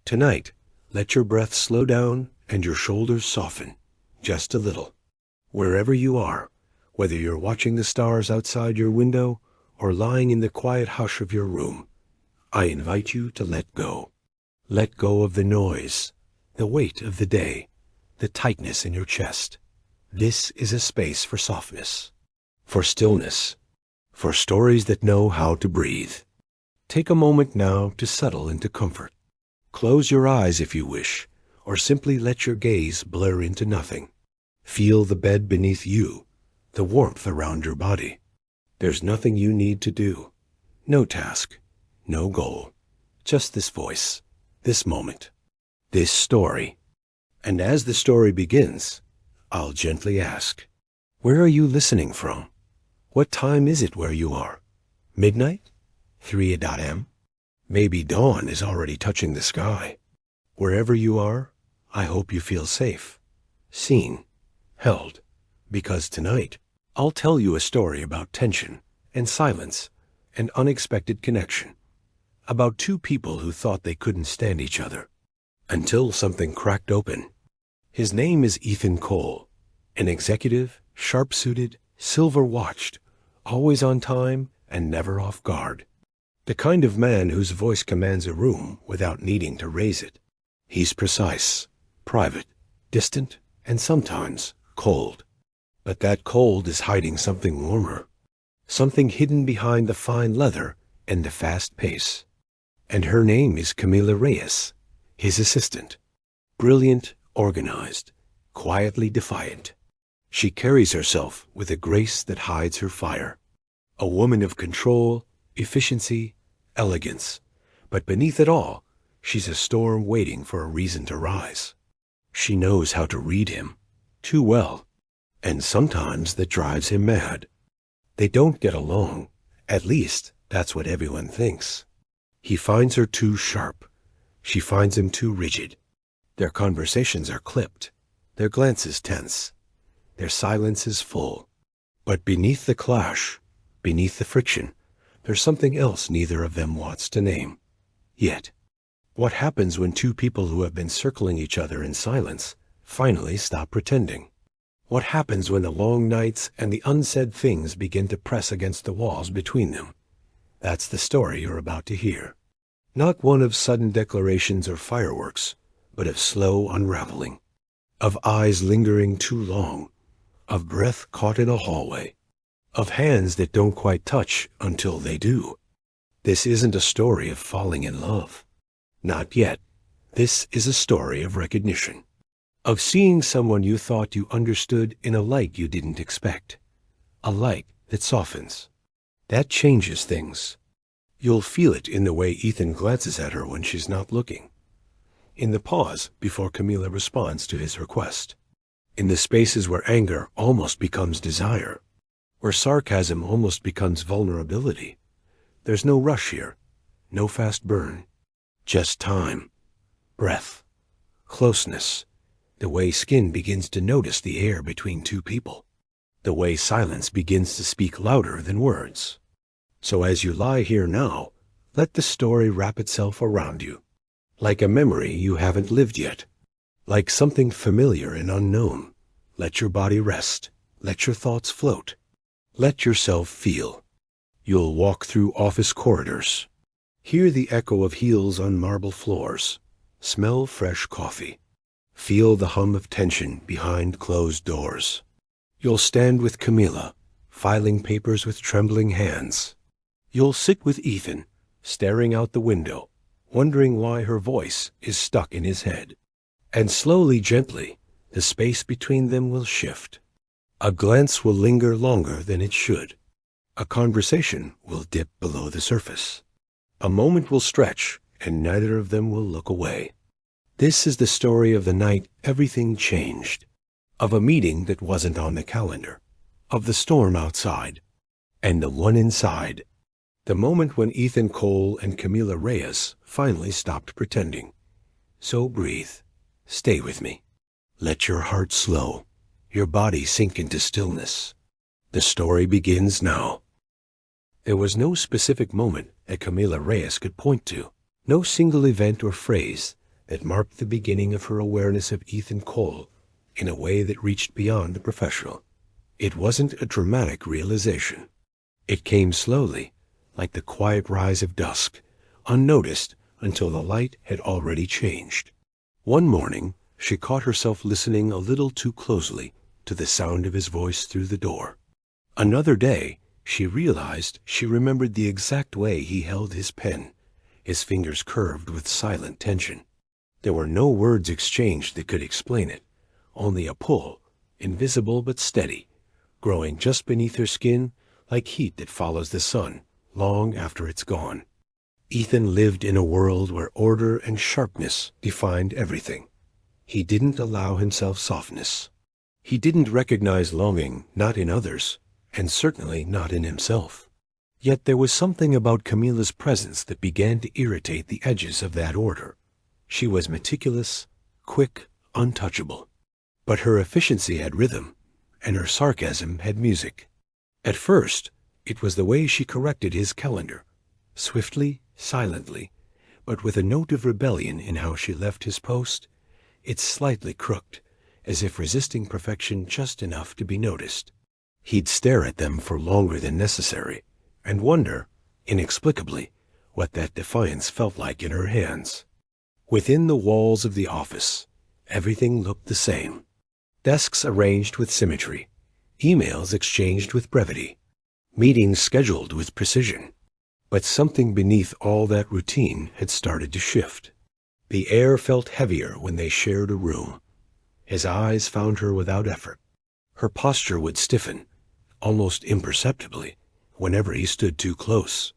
Tonight, let your breath slow down and your shoulders soften, just a little. Wherever you are, whether you're watching the stars outside your window or lying in the quiet hush of your room, I invite you to let go. Let go of the noise, the weight of the day, the tightness in your chest. This is a space for softness, for stillness, for stories that know how to breathe. Take a moment now to settle into comfort. Close your eyes if you wish, or simply let your gaze blur into nothing. Feel the bed beneath you, the warmth around your body. There's nothing you need to do. No task, no goal. Just this voice, this moment, this story. And as the story begins, I'll gently ask, where are you listening from? What time is it where you are? Midnight? 3 a.m.? Maybe dawn is already touching the sky. Wherever you are, I hope you feel safe, seen, held, because tonight I'll tell you a story about tension and silence and unexpected connection, about two people who thought they couldn't stand each other until something cracked open. His name is Ethan Cole, an executive, sharp-suited, silver-watched, always on time and never off guard. The kind of man whose voice commands a room without needing to raise it. He's precise, private, distant, and sometimes cold. But that cold is hiding something warmer, something hidden behind the fine leather and the fast pace. And her name is Camila Reyes, his assistant. Brilliant, organized, quietly defiant. She carries herself with a grace that hides her fire. A woman of control, efficiency, elegance. But beneath it all, she's a storm waiting for a reason to rise. She knows how to read him, too well, and sometimes that drives him mad. They don't get along, at least that's what everyone thinks. He finds her too sharp. She finds him too rigid. Their conversations are clipped, their glances tense, their silences full. But beneath the clash, beneath the friction, there's something else neither of them wants to name. Yet, what happens when two people who have been circling each other in silence finally stop pretending? What happens when the long nights and the unsaid things begin to press against the walls between them? That's the story you're about to hear. Not one of sudden declarations or fireworks, but of slow unraveling, of eyes lingering too long, of breath caught in a hallway, of hands that don't quite touch until they do. This isn't a story of falling in love. Not yet. This is a story of recognition, of seeing someone you thought you understood in a light you didn't expect, a light that softens, that changes things. You'll feel it in the way Ethan glances at her when she's not looking, in the pause before Camila responds to his request, in the spaces where anger almost becomes desire, where sarcasm almost becomes vulnerability. There's no rush here, no fast burn, just time, breath, closeness, the way skin begins to notice the air between two people, the way silence begins to speak louder than words. So as you lie here now, let the story wrap itself around you, like a memory you haven't lived yet, like something familiar and unknown. Let your body rest, let your thoughts float. Let yourself feel. You'll walk through office corridors. Hear the echo of heels on marble floors. Smell fresh coffee. Feel the hum of tension behind closed doors. You'll stand with Camila, filing papers with trembling hands. You'll sit with Ethan, staring out the window, wondering why her voice is stuck in his head. And slowly, gently, the space between them will shift. A glance will linger longer than it should. A conversation will dip below the surface. A moment will stretch, and neither of them will look away. This is the story of the night everything changed, of a meeting that wasn't on the calendar, of the storm outside, and the one inside. The moment when Ethan Cole and Camila Reyes finally stopped pretending. So breathe. Stay with me. Let your heart slow, your body sink into stillness. The story begins now. There was no specific moment that Camila Reyes could point to, no single event or phrase that marked the beginning of her awareness of Ethan Cole in a way that reached beyond the professional. It wasn't a dramatic realization. It came slowly, like the quiet rise of dusk, unnoticed until the light had already changed. One morning, she caught herself listening a little too closely to the sound of his voice through the door. Another day, she realized she remembered the exact way he held his pen, his fingers curved with silent tension. There were no words exchanged that could explain it, only a pull, invisible but steady, growing just beneath her skin like heat that follows the sun long after it's gone. Ethan lived in a world where order and sharpness defined everything. He didn't allow himself softness. He didn't recognize longing, not in others, and certainly not in himself. Yet there was something about Camila's presence that began to irritate the edges of that order. She was meticulous, quick, untouchable. But her efficiency had rhythm, and her sarcasm had music. At first, it was the way she corrected his calendar, swiftly, silently, but with a note of rebellion in how she left his post. It's slightly crooked, as if resisting perfection just enough to be noticed. He'd stare at them for longer than necessary, and wonder, inexplicably, what that defiance felt like in her hands. Within the walls of the office, everything looked the same. Desks arranged with symmetry, emails exchanged with brevity, meetings scheduled with precision. But something beneath all that routine had started to shift. The air felt heavier when they shared a room. His eyes found her without effort. Her posture would stiffen, almost imperceptibly, whenever he stood too close.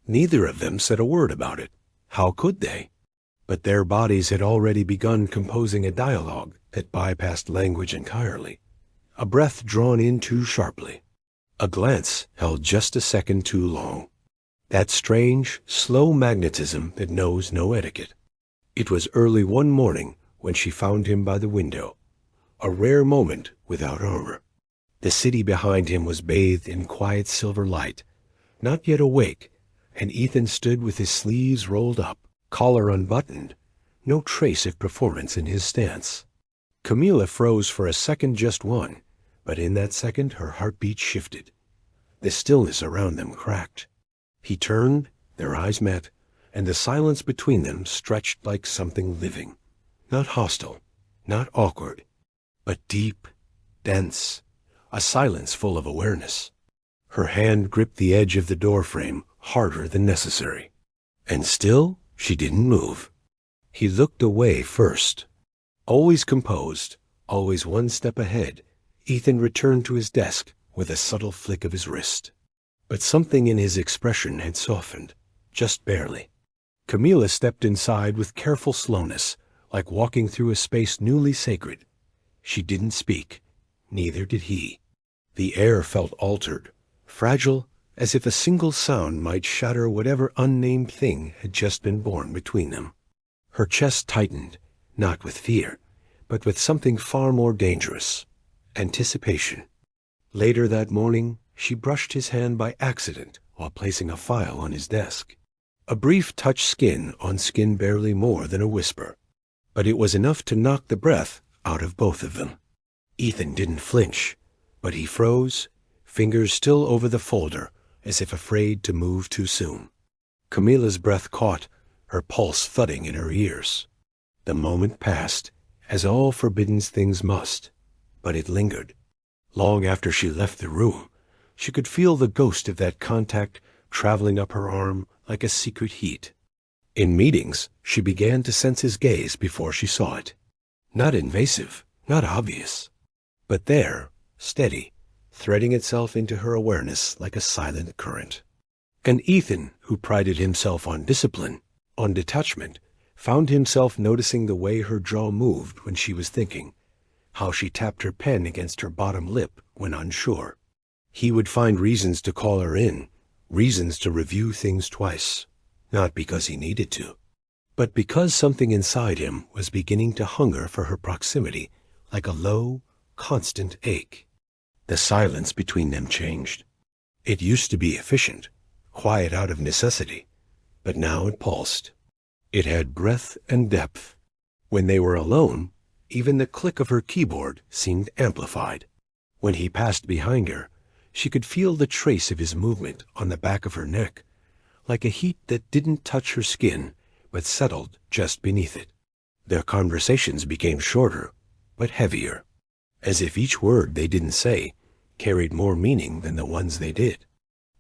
Neither of them said a word about it. How could they? But their bodies had already begun composing a dialogue that bypassed language entirely. A breath drawn in too sharply. A glance held just a second too long. That strange, slow magnetism that knows no etiquette. It was early one morning when she found him by the window, a rare moment without armor. The city behind him was bathed in quiet silver light, not yet awake, and Ethan stood with his sleeves rolled up, collar unbuttoned, no trace of performance in his stance. Camila froze for a second, just one, but in that second her heartbeat shifted. The stillness around them cracked. He turned, their eyes met, and the silence between them stretched like something living. Not hostile, not awkward, but deep, dense, a silence full of awareness. Her hand gripped the edge of the doorframe harder than necessary. And still she didn't move. He looked away first. Always composed, always one step ahead, Ethan returned to his desk with a subtle flick of his wrist. But something in his expression had softened, just barely. Camila stepped inside with careful slowness, like walking through a space newly sacred. She didn't speak, neither did he. The air felt altered, fragile, as if a single sound might shatter whatever unnamed thing had just been born between them. Her chest tightened, not with fear, but with something far more dangerous, anticipation. Later that morning, she brushed his hand by accident while placing a file on his desk. A brief touch, skin on skin, barely more than a whisper. But it was enough to knock the breath out of both of them. Ethan didn't flinch, but he froze, fingers still over the folder, as if afraid to move too soon. Camila's breath caught, her pulse thudding in her ears. The moment passed, as all forbidden things must, but it lingered. Long after she left the room, she could feel the ghost of that contact traveling up her arm like a secret heat. In meetings, she began to sense his gaze before she saw it. Not invasive, not obvious, but there, steady, threading itself into her awareness like a silent current. And Ethan, who prided himself on discipline, on detachment, found himself noticing the way her jaw moved when she was thinking, how she tapped her pen against her bottom lip when unsure. He would find reasons to call her in, reasons to review things twice, not because he needed to, but because something inside him was beginning to hunger for her proximity like a low, constant ache. The silence between them changed. It used to be efficient, quiet out of necessity, but now it pulsed. It had breadth and depth, When they were alone, even the click of her keyboard seemed amplified. When he passed behind her, she could feel the trace of his movement on the back of her neck, like a heat that didn't touch her skin, but settled just beneath it. Their conversations became shorter, but heavier, as if each word they didn't say carried more meaning than the ones they did.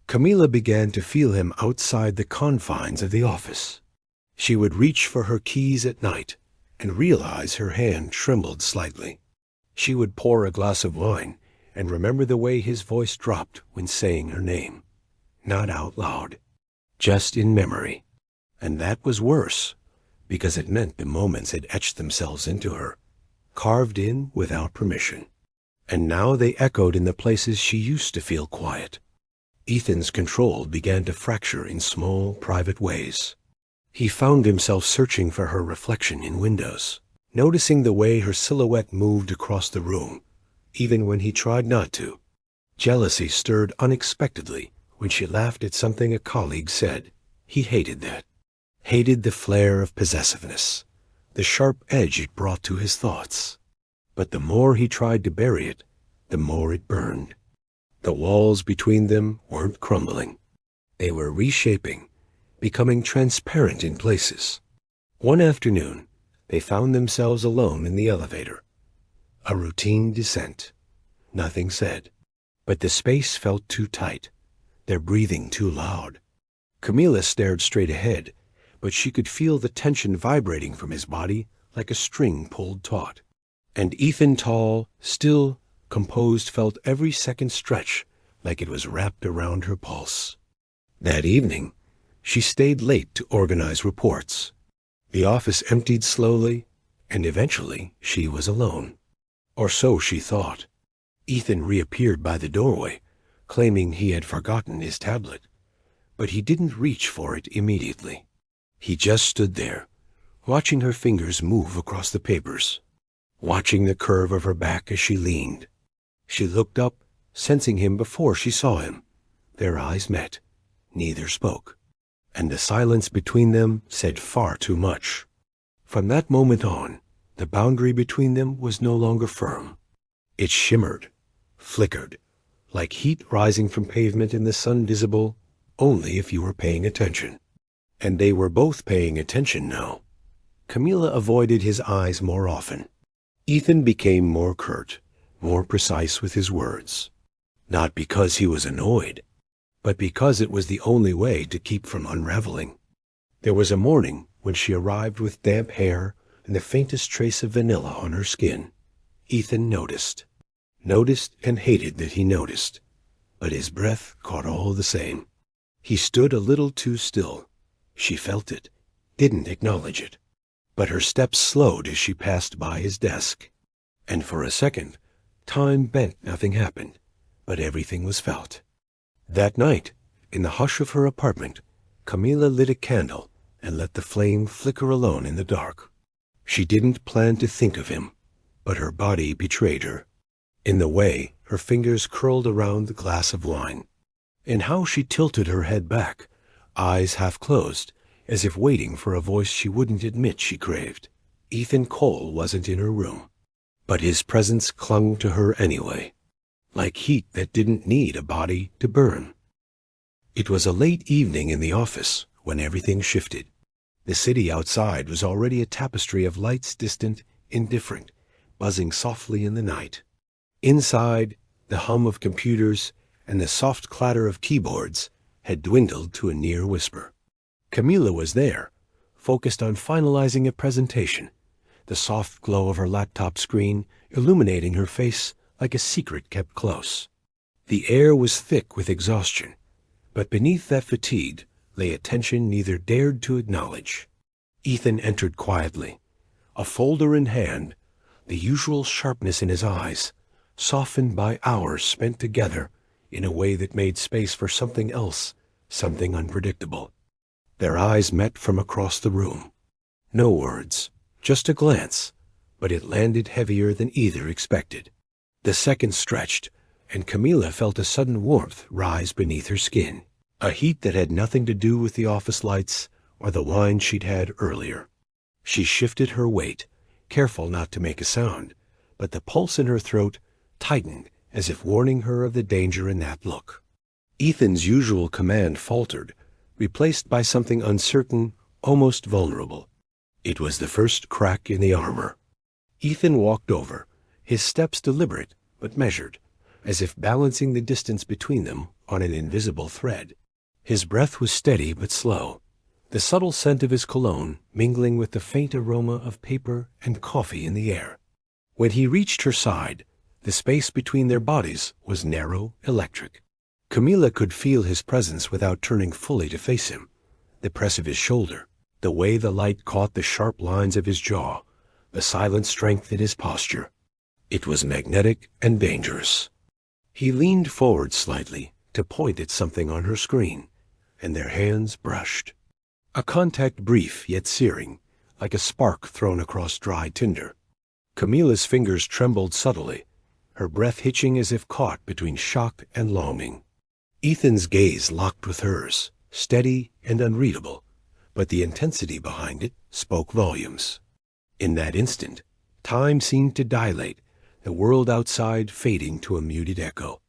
Camila began to feel him outside the confines of the office. She would reach for her keys at night and realize her hand trembled slightly. She would pour a glass of wine and remember the way his voice dropped when saying her name. Not out loud, just in memory. And that was worse, because it meant the moments had etched themselves into her, carved in without permission. And now they echoed in the places she used to feel quiet. Ethan's control began to fracture in small, private ways. He found himself searching for her reflection in windows, noticing the way her silhouette moved across the room, even when he tried not to. Jealousy stirred unexpectedly when she laughed at something a colleague said. He hated that. Hated the flare of possessiveness, the sharp edge it brought to his thoughts. But the more he tried to bury it, the more it burned. The walls between them weren't crumbling. They were reshaping, becoming transparent in places. One afternoon, they found themselves alone in the elevator. A routine descent. Nothing said. But the space felt too tight, their breathing too loud. Camila stared straight ahead, but she could feel the tension vibrating from his body like a string pulled taut. And Ethan, tall, still, composed, felt every second stretch like it was wrapped around her pulse. That evening, she stayed late to organize reports. The office emptied slowly, and eventually she was alone. Or so she thought. Ethan reappeared by the doorway, claiming he had forgotten his tablet. But he didn't reach for it immediately. He just stood there, watching her fingers move across the papers, watching the curve of her back as she leaned. She looked up, sensing him before she saw him. Their eyes met. Neither spoke. And the silence between them said far too much. From that moment on, the boundary between them was no longer firm. It shimmered, flickered, like heat rising from pavement in the sun, visible only if you were paying attention. And they were both paying attention now. Camila avoided his eyes more often. Ethan became more curt, more precise with his words. Not because he was annoyed, but because it was the only way to keep from unraveling. There was a morning when she arrived with damp hair and the faintest trace of vanilla on her skin. Ethan noticed and hated that he noticed, but his breath caught all the same. He stood a little too still. She felt it, didn't acknowledge it. But her steps slowed as she passed by his desk. And for a second, time bent, nothing happened, but everything was felt. That night, in the hush of her apartment, Camila lit a candle and let the flame flicker alone in the dark. She didn't plan to think of him, but her body betrayed her. In the way, her fingers curled around the glass of wine. In how she tilted her head back, eyes half closed, as if waiting for a voice she wouldn't admit she craved. Ethan Cole wasn't in her room, but his presence clung to her anyway, like heat that didn't need a body to burn. It was a late evening in the office when everything shifted. The city outside was already a tapestry of lights, distant, indifferent, buzzing softly in the night. Inside, the hum of computers and the soft clatter of keyboards had dwindled to a near whisper. Camila was there, focused on finalizing a presentation, the soft glow of her laptop screen illuminating her face like a secret kept close. The air was thick with exhaustion, but beneath that fatigue lay a tension neither dared to acknowledge. Ethan entered quietly, a folder in hand, the usual sharpness in his eyes, softened by hours spent together in a way that made space for something else, something unpredictable. Their eyes met from across the room. No words, just a glance, but it landed heavier than either expected. The seconds stretched, and Camila felt a sudden warmth rise beneath her skin, a heat that had nothing to do with the office lights or the wine she'd had earlier. She shifted her weight careful not to make a sound, but the pulse in her throat tightened as if warning her of the danger in that look. Ethan's usual command faltered, replaced by something uncertain, almost vulnerable. It was the first crack in the armor. Ethan walked over, his steps deliberate but measured, as if balancing the distance between them on an invisible thread. His breath was steady but slow, the subtle scent of his cologne mingling with the faint aroma of paper and coffee in the air. When he reached her side, the space between their bodies was narrow, electric. Camila could feel his presence without turning fully to face him. The press of his shoulder, the way the light caught the sharp lines of his jaw, the silent strength in his posture. It was magnetic and dangerous. He leaned forward slightly to point at something on her screen, and their hands brushed. A contact brief yet searing, like a spark thrown across dry tinder. Camila's fingers trembled subtly, her breath hitching as if caught between shock and longing. Ethan's gaze locked with hers, steady and unreadable, but the intensity behind it spoke volumes. In that instant, time seemed to dilate, the world outside fading to a muted echo.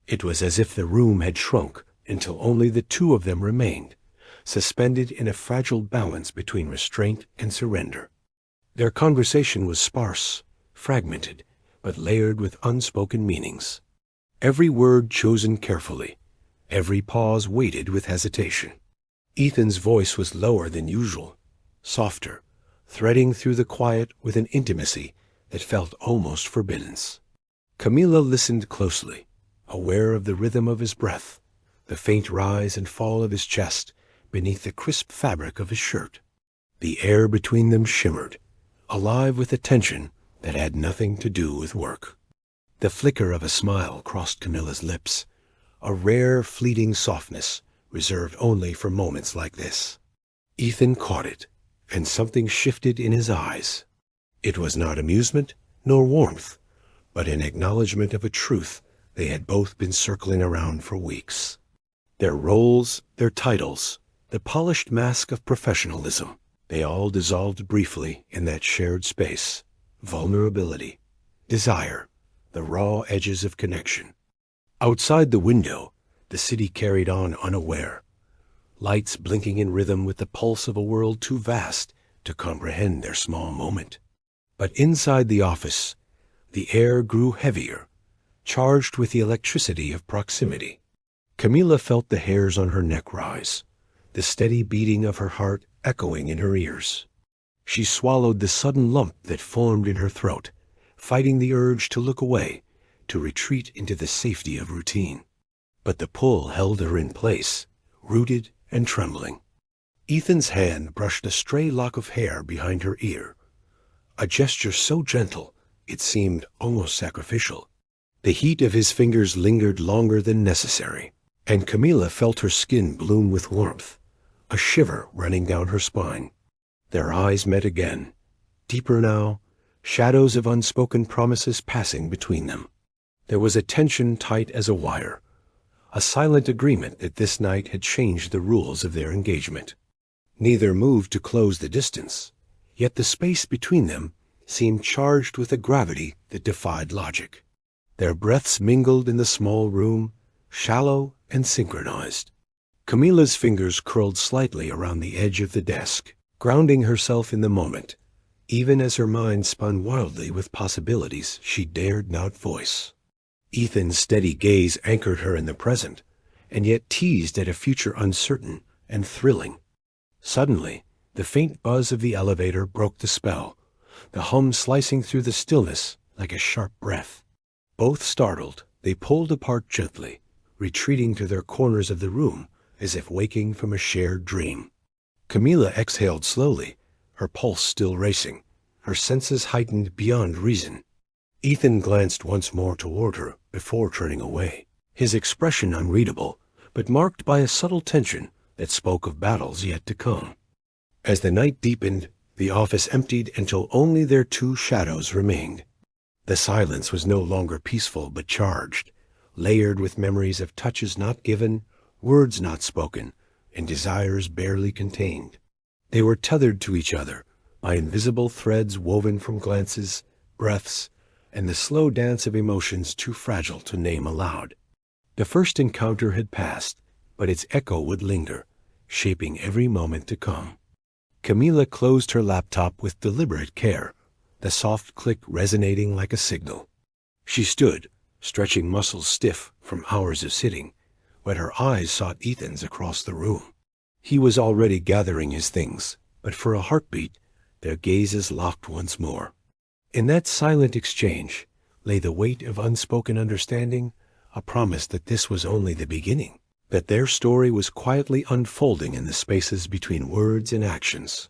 It was as if the room had shrunk until only the two of them remained, suspended in a fragile balance between restraint and surrender. Their conversation was sparse, fragmented, but layered with unspoken meanings. Every word chosen carefully, every pause weighted with hesitation. Ethan's voice was lower than usual, softer, threading through the quiet with an intimacy that felt almost forbidden. Camila listened closely, aware of the rhythm of his breath, the faint rise and fall of his chest beneath the crisp fabric of his shirt. The air between them shimmered, alive with a tension that had nothing to do with work. The flicker of a smile crossed Camila's lips, a rare, fleeting softness reserved only for moments like this. Ethan caught it, and something shifted in his eyes. It was not amusement nor warmth, but an acknowledgment of a truth they had both been circling around for weeks. Their roles, their titles, the polished mask of professionalism, they all dissolved briefly in that shared space. Vulnerability, desire, the raw edges of connection. Outside the window, the city carried on unaware, lights blinking in rhythm with the pulse of a world too vast to comprehend their small moment. But inside the office, the air grew heavier, charged with the electricity of proximity. Camila felt the hairs on her neck rise, the steady beating of her heart echoing in her ears. She swallowed the sudden lump that formed in her throat, fighting the urge to look away, to retreat into the safety of routine. But the pull held her in place, rooted and trembling. Ethan's hand brushed a stray lock of hair behind her ear, a gesture so gentle it seemed almost sacrificial. The heat of his fingers lingered longer than necessary, and Camila felt her skin bloom with warmth, a shiver running down her spine. Their eyes met again, deeper now, shadows of unspoken promises passing between them. There was a tension tight as a wire, a silent agreement that this night had changed the rules of their engagement. Neither moved to close the distance, yet the space between them seemed charged with a gravity that defied logic. Their breaths mingled in the small room, shallow and synchronized. Camila's fingers curled slightly around the edge of the desk, grounding herself in the moment, even as her mind spun wildly with possibilities she dared not voice. Ethan's steady gaze anchored her in the present, and yet teased at a future uncertain and thrilling. Suddenly, the faint buzz of the elevator broke the spell, the hum slicing through the stillness like a sharp breath. Both startled, they pulled apart gently, retreating to their corners of the room as if waking from a shared dream. Camila exhaled slowly, her pulse still racing, her senses heightened beyond reason. Ethan glanced once more toward her before turning away, his expression unreadable, but marked by a subtle tension that spoke of battles yet to come. As the night deepened, the office emptied until only their two shadows remained. The silence was no longer peaceful but charged, layered with memories of touches not given, words not spoken, and desires barely contained. They were tethered to each other by invisible threads woven from glances, breaths, and the slow dance of emotions too fragile to name aloud. The first encounter had passed, but its echo would linger, shaping every moment to come. Camila closed her laptop with deliberate care, the soft click resonating like a signal. She stood, stretching muscles stiff from hours of sitting, when her eyes sought Ethan's across the room. He was already gathering his things, but for a heartbeat, their gazes locked once more. In that silent exchange lay the weight of unspoken understanding, a promise that this was only the beginning, that their story was quietly unfolding in the spaces between words and actions.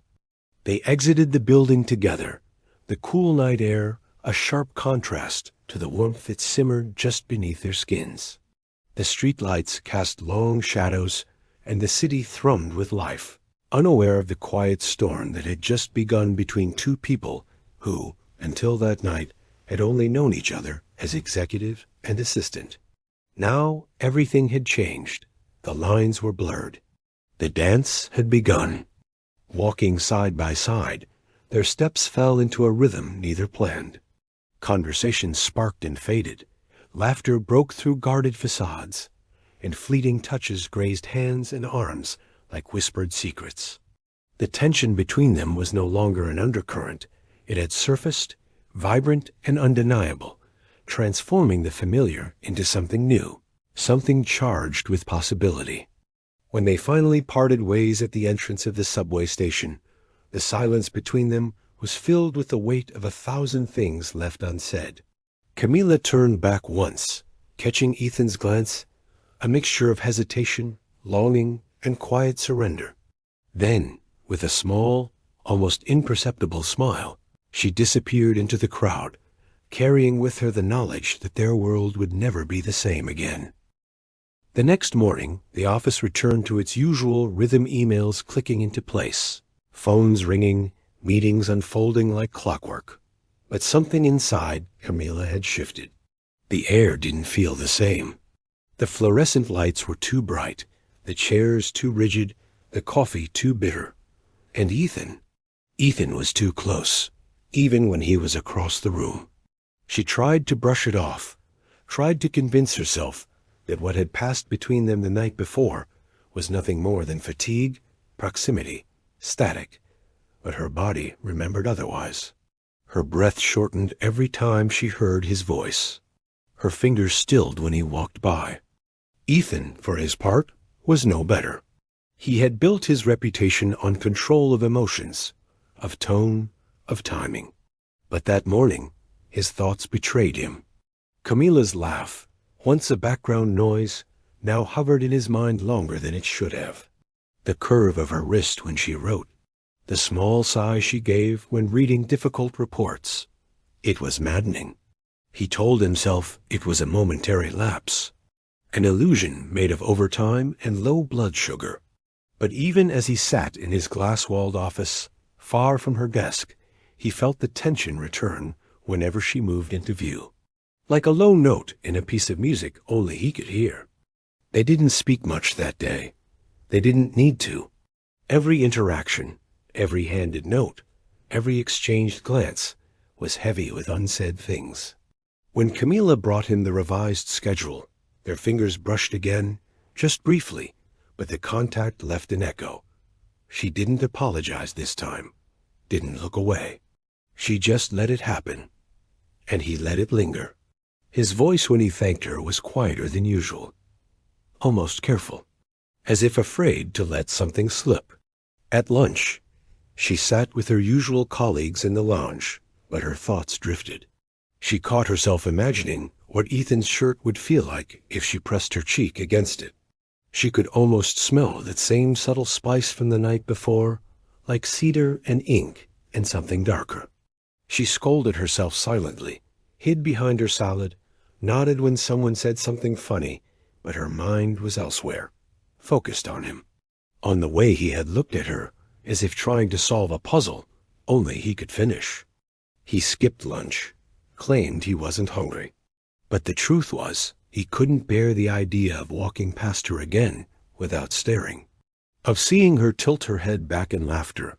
They exited the building together, the cool night air a sharp contrast to the warmth that simmered just beneath their skins. The streetlights cast long shadows, and the city thrummed with life, unaware of the quiet storm that had just begun between two people who, until that night, had only known each other as executive and assistant. Now everything had changed. The lines were blurred. The dance had begun. Walking side by side, their steps fell into a rhythm neither planned. Conversation sparked and faded. Laughter broke through guarded facades, and fleeting touches grazed hands and arms like whispered secrets. The tension between them was no longer an undercurrent. It had surfaced, vibrant and undeniable, transforming the familiar into something new, something charged with possibility. When they finally parted ways at the entrance of the subway station, the silence between them was filled with the weight of 1,000 things left unsaid. Camila turned back once, catching Ethan's glance, a mixture of hesitation, longing, and quiet surrender. Then, with a small, almost imperceptible smile, she disappeared into the crowd, carrying with her the knowledge that their world would never be the same again. The next morning, the office returned to its usual rhythm, emails clicking into place, phones ringing, meetings unfolding like clockwork. But something inside Camila had shifted. The air didn't feel the same. The fluorescent lights were too bright, the chairs too rigid, the coffee too bitter. And Ethan was too close, even when he was across the room. She tried to brush it off, tried to convince herself that what had passed between them the night before was nothing more than fatigue, proximity, static, but her body remembered otherwise. Her breath shortened every time she heard his voice. Her fingers stilled when he walked by. Ethan, for his part, was no better. He had built his reputation on control of emotions, of tone, of timing. But that morning, his thoughts betrayed him. Camila's laugh, once a background noise, now hovered in his mind longer than it should have. The curve of her wrist when she wrote, the small sigh she gave when reading difficult reports. It was maddening. He told himself it was a momentary lapse, an illusion made of overtime and low blood sugar. But even as he sat in his glass-walled office, far from her desk, he felt the tension return whenever she moved into view. Like a low note in a piece of music only he could hear. They didn't speak much that day. They didn't need to. Every interaction, every handed note, every exchanged glance was heavy with unsaid things. When Camila brought him the revised schedule, their fingers brushed again, just briefly, but the contact left an echo. She didn't apologize this time, didn't look away. She just let it happen, and he let it linger. His voice when he thanked her was quieter than usual, almost careful, as if afraid to let something slip. At lunch, she sat with her usual colleagues in the lounge, but her thoughts drifted. She caught herself imagining what Ethan's shirt would feel like if she pressed her cheek against it. She could almost smell that same subtle spice from the night before, like cedar and ink and something darker. She scolded herself silently, hid behind her salad, nodded when someone said something funny, but her mind was elsewhere, focused on him, on the way he had looked at her, as if trying to solve a puzzle only he could finish. He skipped lunch, claimed he wasn't hungry. But the truth was, he couldn't bear the idea of walking past her again without staring, of seeing her tilt her head back in laughter,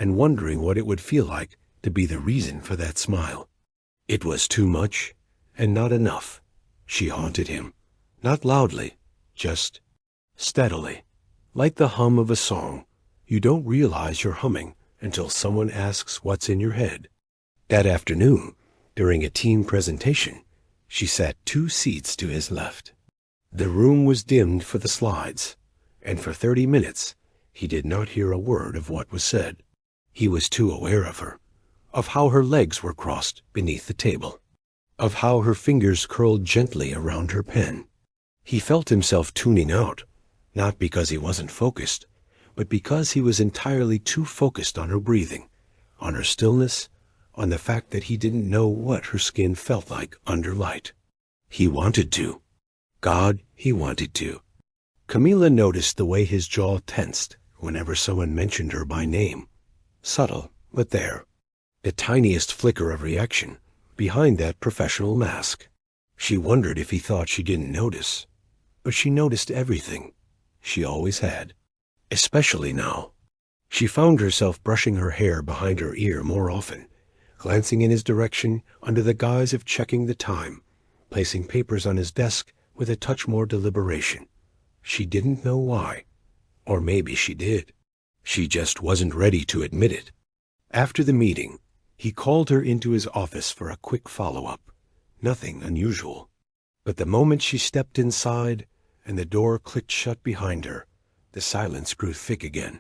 and wondering what it would feel like to be the reason for that smile. It was too much and not enough. She haunted him, not loudly, just steadily, like the hum of a song. You don't realize you're humming until someone asks what's in your head. That afternoon, during a team presentation, she sat 2 seats to his left. The room was dimmed for the slides, and for 30 minutes he did not hear a word of what was said. He was too aware of her, of how her legs were crossed beneath the table, of how her fingers curled gently around her pen. He felt himself tuning out, not because he wasn't focused, but because he was entirely too focused on her breathing, on her stillness, on the fact that he didn't know what her skin felt like under light. He wanted to. God, he wanted to. Camila noticed the way his jaw tensed whenever someone mentioned her by name. Subtle, but there. The tiniest flicker of reaction behind that professional mask. She wondered if he thought she didn't notice. But she noticed everything. She always had. Especially now. She found herself brushing her hair behind her ear more often, glancing in his direction under the guise of checking the time, placing papers on his desk with a touch more deliberation. She didn't know why. Or maybe she did. She just wasn't ready to admit it. After the meeting, he called her into his office for a quick follow-up. Nothing unusual. But the moment she stepped inside and the door clicked shut behind her, the silence grew thick again.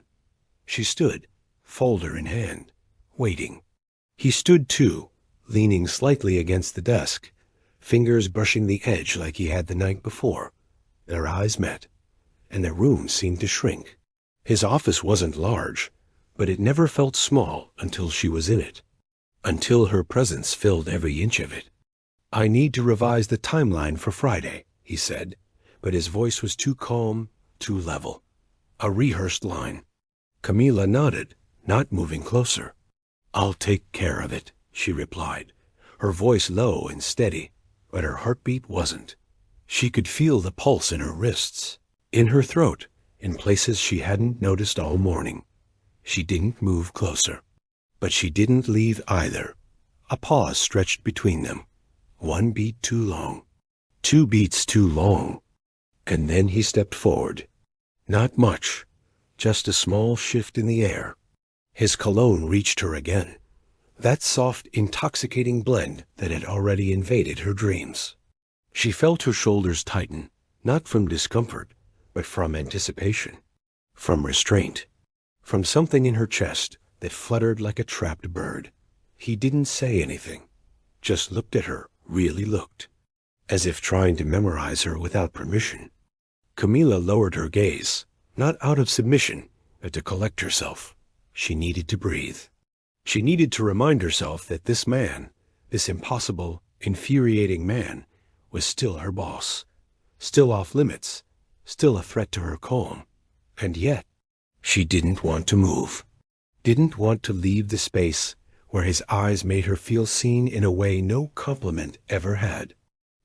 She stood, folder in hand, waiting. He stood too, leaning slightly against the desk, fingers brushing the edge like he had the night before. Their eyes met, and the room seemed to shrink. His office wasn't large, but it never felt small until she was in it, until her presence filled every inch of it. "I need to revise the timeline for Friday," he said, but his voice was too calm, too level. A rehearsed line. Camila nodded, not moving closer. "I'll take care of it," she replied, her voice low and steady, but her heartbeat wasn't. She could feel the pulse in her wrists, in her throat, in places she hadn't noticed all morning. She didn't move closer. But she didn't leave either. A pause stretched between them. 1 beat too long. 2 beats too long. And then he stepped forward. Not much, just a small shift in the air. His cologne reached her again. That soft, intoxicating blend that had already invaded her dreams. She felt her shoulders tighten, not from discomfort, but from anticipation, from restraint, from something in her chest that fluttered like a trapped bird. He didn't say anything, just looked at her, really looked, as if trying to memorize her without permission. Camila lowered her gaze, not out of submission, but to collect herself. She needed to breathe. She needed to remind herself that this man, this impossible, infuriating man, was still her boss, still off limits, still a threat to her calm. And yet, she didn't want to move, didn't want to leave the space where his eyes made her feel seen in a way no compliment ever had.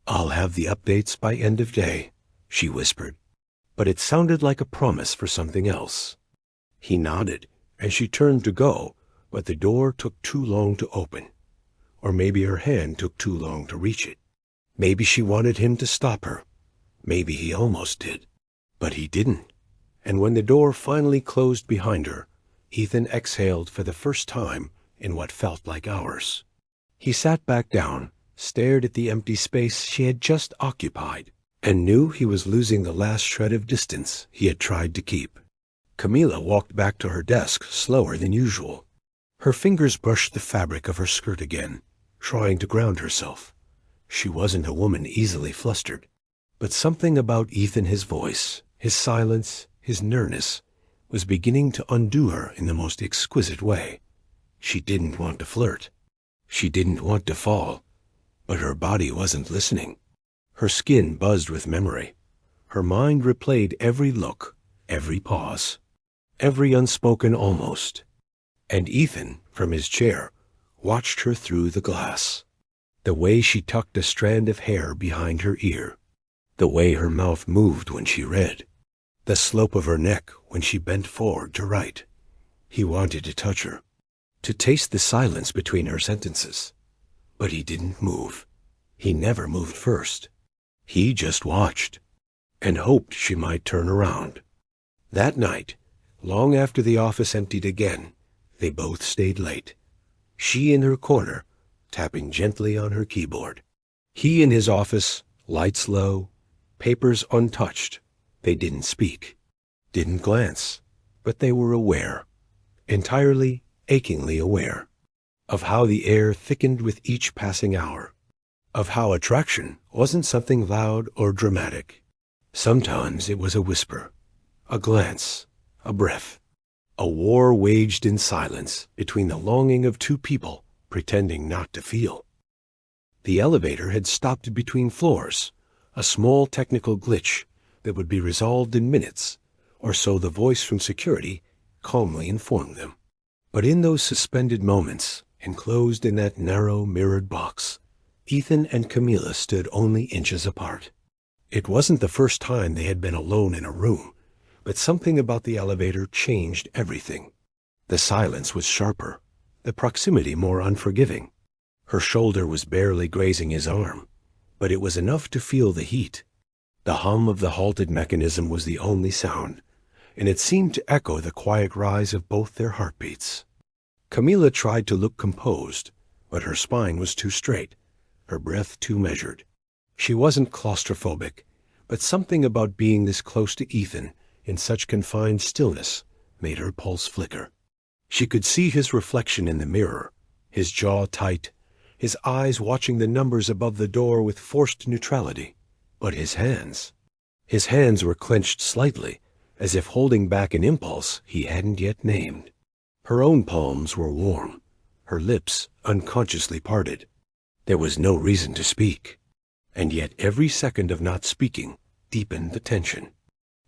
"I'll have the updates by end of day," she whispered, but it sounded like a promise for something else. He nodded, and she turned to go, but the door took too long to open. Or maybe her hand took too long to reach it. Maybe she wanted him to stop her. Maybe he almost did. But he didn't. And when the door finally closed behind her, Ethan exhaled for the first time in what felt like hours. He sat back down, stared at the empty space she had just occupied, and knew he was losing the last shred of distance he had tried to keep. Camila walked back to her desk slower than usual. Her fingers brushed the fabric of her skirt again, trying to ground herself. She wasn't a woman easily flustered, but something about Ethan, his voice, his silence, his nearness, was beginning to undo her in the most exquisite way. She didn't want to flirt. She didn't want to fall. But her body wasn't listening. Her skin buzzed with memory. Her mind replayed every look, every pause, every unspoken almost. And Ethan, from his chair, watched her through the glass. The way she tucked a strand of hair behind her ear. The way her mouth moved when she read. The slope of her neck when she bent forward to write. He wanted to touch her, to taste the silence between her sentences. But he didn't move. He never moved first. He just watched and hoped she might turn around. That night, long after the office emptied again, they both stayed late. She in her corner, tapping gently on her keyboard. He in his office, lights low, papers untouched. They didn't speak, didn't glance, but they were aware, entirely, achingly aware, of how the air thickened with each passing hour, of how attraction wasn't something loud or dramatic. Sometimes it was a whisper, a glance, a breath, a war waged in silence between the longing of two people pretending not to feel. The elevator had stopped between floors, a small technical glitch that would be resolved in minutes, or so the voice from security calmly informed them. But in those suspended moments, enclosed in that narrow mirrored box, Ethan and Camila stood only inches apart. It wasn't the first time they had been alone in a room, but something about the elevator changed everything. The silence was sharper, the proximity more unforgiving. Her shoulder was barely grazing his arm, but it was enough to feel the heat. The hum of the halted mechanism was the only sound, and it seemed to echo the quiet rise of both their heartbeats. Camila tried to look composed, but her spine was too straight, her breath too measured. She wasn't claustrophobic, but something about being this close to Ethan in such confined stillness made her pulse flicker. She could see his reflection in the mirror, his jaw tight, his eyes watching the numbers above the door with forced neutrality. But his hands were clenched slightly, as if holding back an impulse he hadn't yet named. Her own palms were warm, her lips unconsciously parted. There was no reason to speak, and yet every second of not speaking deepened the tension.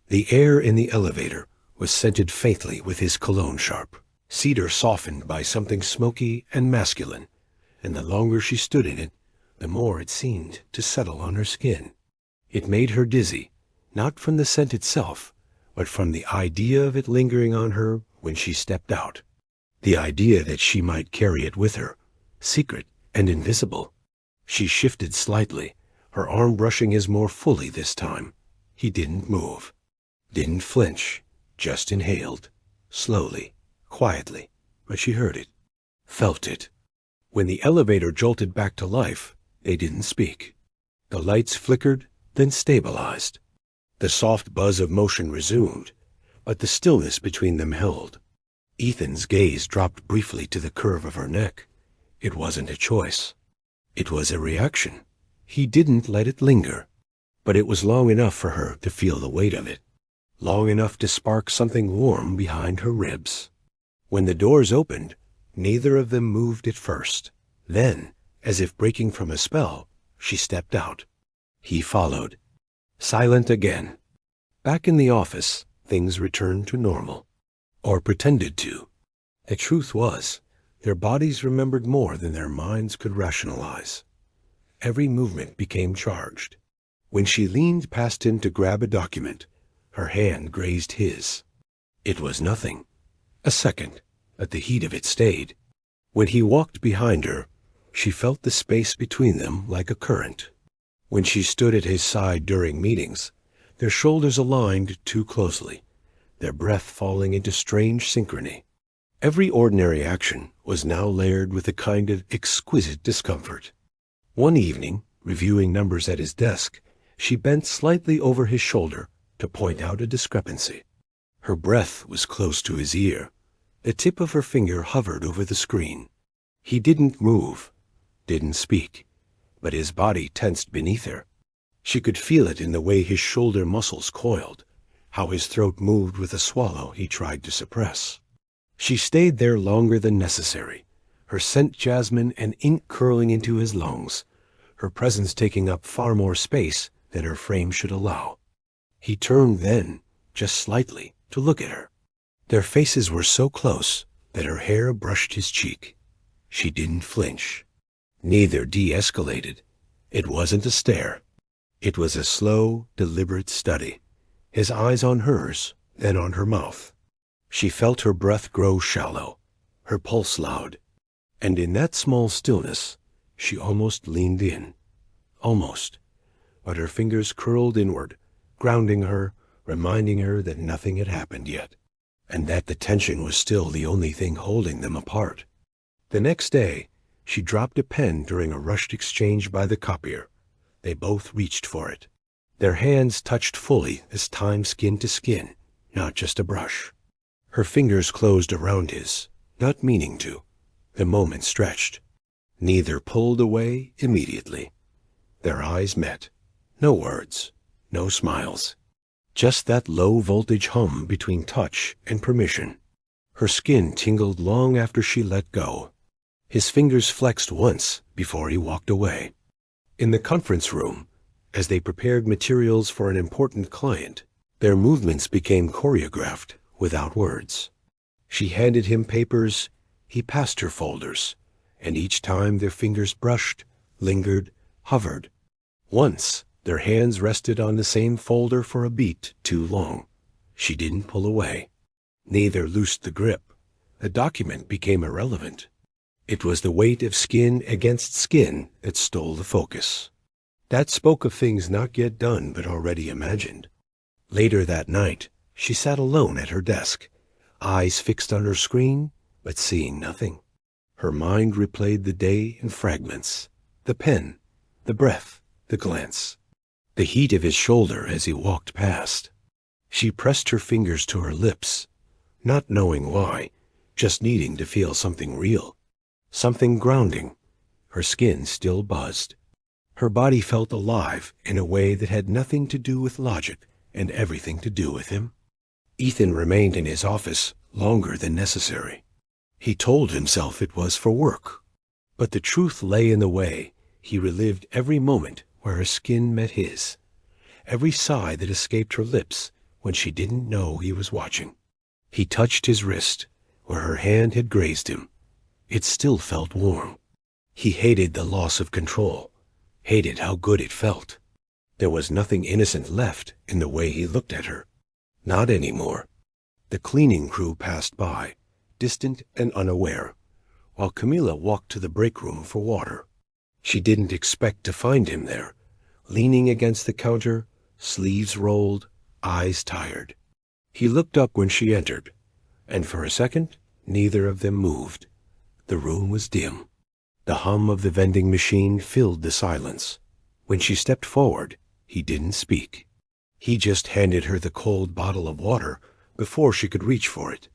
The air in the elevator was scented faintly with his cologne sharp, cedar softened by something smoky and masculine, and the longer she stood in it, the more it seemed to settle on her skin. It made her dizzy, not from the scent itself, but from the idea of it lingering on her when she stepped out. The idea that she might carry it with her, secret and invisible. She shifted slightly, her arm brushing his more fully this time. He didn't move, didn't flinch, just inhaled, slowly, quietly, but she heard it, felt it. When the elevator jolted back to life, they didn't speak. The lights flickered, then stabilized. The soft buzz of motion resumed, but the stillness between them held. Ethan's gaze dropped briefly to the curve of her neck. It wasn't a choice. It was a reaction. He didn't let it linger, but it was long enough for her to feel the weight of it, long enough to spark something warm behind her ribs. When the doors opened, neither of them moved at first. Then, as if breaking from a spell, she stepped out. He followed, silent again. Back in the office, things returned to normal, or pretended to. The truth was, their bodies remembered more than their minds could rationalize. Every movement became charged. When she leaned past him to grab a document, her hand grazed his. It was nothing. A second, but the heat of it stayed. When he walked behind her, she felt the space between them like a current. When she stood at his side during meetings, their shoulders aligned too closely, their breath falling into strange synchrony. Every ordinary action was now layered with a kind of exquisite discomfort. One evening, reviewing numbers at his desk, she bent slightly over his shoulder to point out a discrepancy. Her breath was close to his ear. The tip of her finger hovered over the screen. He didn't move, didn't speak, but his body tensed beneath her. She could feel it in the way his shoulder muscles coiled, how his throat moved with a swallow he tried to suppress. She stayed there longer than necessary, her scent jasmine and ink curling into his lungs, her presence taking up far more space than her frame should allow. He turned then, just slightly, to look at her. Their faces were so close that her hair brushed his cheek. She didn't flinch. Neither de-escalated. It wasn't a stare. It was a slow, deliberate study, his eyes on hers, then on her mouth. She felt her breath grow shallow, her pulse loud. And in that small stillness, she almost leaned in. Almost. But her fingers curled inward, grounding her, reminding her that nothing had happened yet, and that the tension was still the only thing holding them apart. The next day, she dropped a pen during a rushed exchange by the copier. They both reached for it. Their hands touched fully as time skin to skin, not just a brush. Her fingers closed around his, not meaning to. The moment stretched. Neither pulled away immediately. Their eyes met. No words, no smiles. Just that low-voltage hum between touch and permission. Her skin tingled long after she let go. His fingers flexed once before he walked away. In the conference room, as they prepared materials for an important client, their movements became choreographed without words. She handed him papers, he passed her folders, and each time their fingers brushed, lingered, hovered. Once, their hands rested on the same folder for a beat too long. She didn't pull away. Neither loosed the grip. The document became irrelevant. It was the weight of skin against skin that stole the focus. That spoke of things not yet done but already imagined. Later that night, she sat alone at her desk, eyes fixed on her screen, but seeing nothing. Her mind replayed the day in fragments. The pen, the breath, the glance. The heat of his shoulder as he walked past. She pressed her fingers to her lips, not knowing why, just needing to feel something real. Something grounding. Her skin still buzzed. Her body felt alive in a way that had nothing to do with logic and everything to do with him. Ethan remained in his office longer than necessary. He told himself it was for work. But the truth lay in the way he relived every moment where her skin met his, every sigh that escaped her lips when she didn't know he was watching. He touched his wrist, where her hand had grazed him. It still felt warm. He hated the loss of control, hated how good it felt. There was nothing innocent left in the way he looked at her. Not anymore. The cleaning crew passed by, distant and unaware, while Camila walked to the break room for water. She didn't expect to find him there, leaning against the counter, sleeves rolled, eyes tired. He looked up when she entered, and for a second, neither of them moved. The room was dim. The hum of the vending machine filled the silence. When she stepped forward, he didn't speak. He just handed her the cold bottle of water before she could reach for it.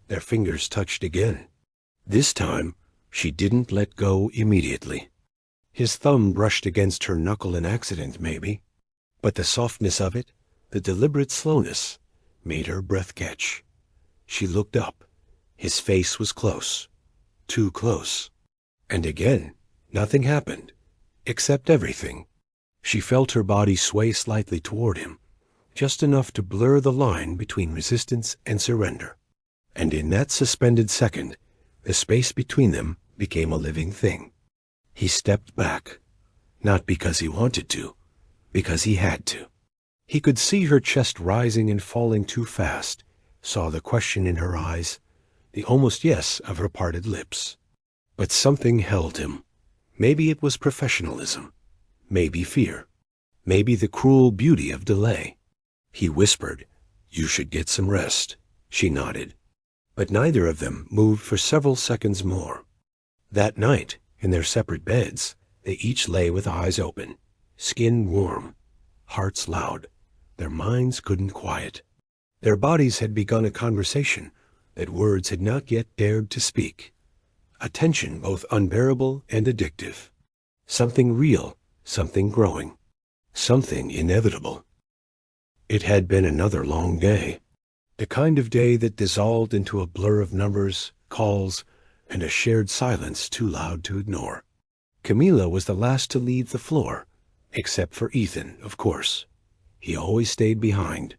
Their fingers touched again. This time, she didn't let go immediately. His thumb brushed against her knuckle in accident, maybe, but the softness of it, the deliberate slowness, made her breath catch. She looked up. His face was close. Too close. And again, nothing happened, except everything. She felt her body sway slightly toward him, just enough to blur the line between resistance and surrender. And in that suspended second, the space between them became a living thing. He stepped back, not because he wanted to, because he had to. He could see her chest rising and falling too fast, saw the question in her eyes, the almost yes of her parted lips. But something held him. Maybe it was professionalism, maybe fear, maybe the cruel beauty of delay. He whispered, "You should get some rest." She nodded. But neither of them moved for several seconds more. That night, in their separate beds, they each lay with eyes open, skin warm, hearts loud. Their minds couldn't quiet. Their bodies had begun a conversation that words had not yet dared to speak. A tension both unbearable and addictive. Something real, something growing, something inevitable. It had been another long day. The kind of day that dissolved into a blur of numbers, calls, and a shared silence too loud to ignore. Camila was the last to leave the floor, except for Ethan, of course. He always stayed behind.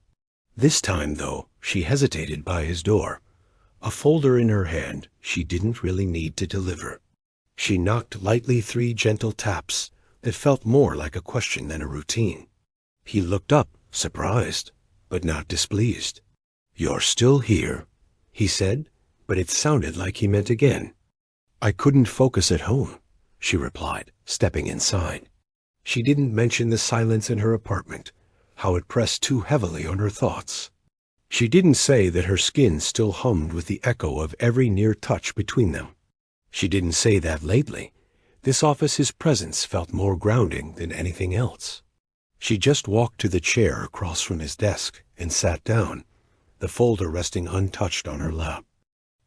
This time, though, she hesitated by his door, a folder in her hand she didn't really need to deliver. She knocked lightly 3 gentle taps that felt more like a question than a routine. He looked up, surprised, but not displeased. "You're still here," he said, but it sounded like he meant again. "I couldn't focus at home," she replied, stepping inside. She didn't mention the silence in her apartment, how it pressed too heavily on her thoughts. She didn't say that her skin still hummed with the echo of every near touch between them. She didn't say that lately, this office, his presence felt more grounding than anything else. She just walked to the chair across from his desk and sat down, the folder resting untouched on her lap.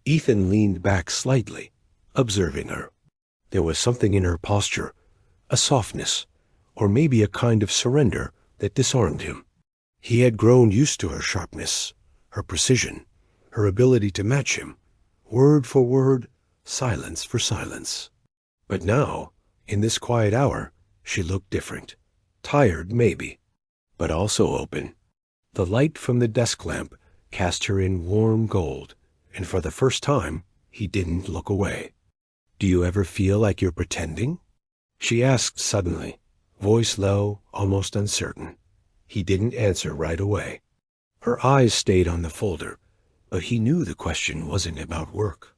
Ethan leaned back slightly, observing her. There was something in her posture, a softness, or maybe a kind of surrender that disarmed him. He had grown used to her sharpness, her precision, her ability to match him, word for word, silence for silence. But now, in this quiet hour, she looked different. Tired, maybe, but also open. The light from the desk lamp cast her in warm gold, and for the first time, he didn't look away. "Do you ever feel like you're pretending?" she asked suddenly, voice low, almost uncertain. He didn't answer right away. Her eyes stayed on the folder, but he knew the question wasn't about work.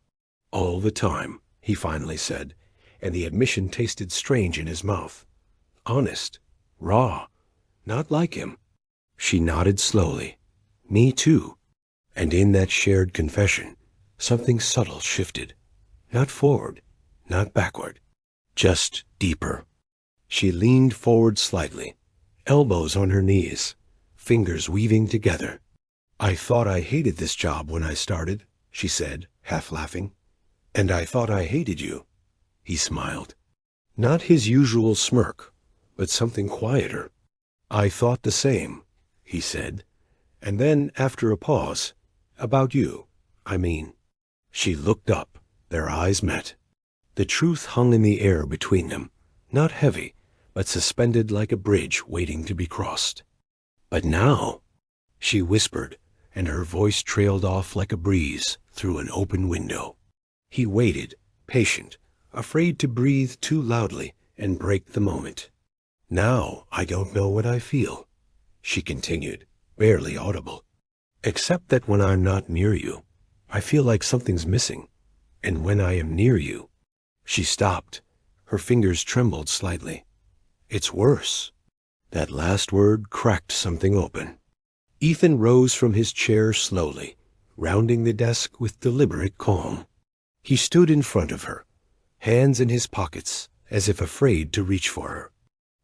"All the time," he finally said, and the admission tasted strange in his mouth. Honest, raw, not like him. She nodded slowly. "Me too." And in that shared confession, something subtle shifted. Not forward, not backward, just deeper. She leaned forward slightly, elbows on her knees, fingers weaving together. "I thought I hated this job when I started," she said, half laughing. "And I thought I hated you." He smiled. Not his usual smirk, but something quieter. "I thought the same," he said. And then, after a pause, "About you, I mean." She looked up. Their eyes met. The truth hung in the air between them, not heavy, but suspended like a bridge waiting to be crossed. "But now," she whispered, and her voice trailed off like a breeze through an open window. He waited, patient, afraid to breathe too loudly and break the moment. "Now I don't know what I feel," she continued, barely audible. "Except that when I'm not near you, I feel like something's missing. And when I am near you—" She stopped. Her fingers trembled slightly. "It's worse." That last word cracked something open. Ethan rose from his chair slowly, rounding the desk with deliberate calm. He stood in front of her, hands in his pockets, as if afraid to reach for her,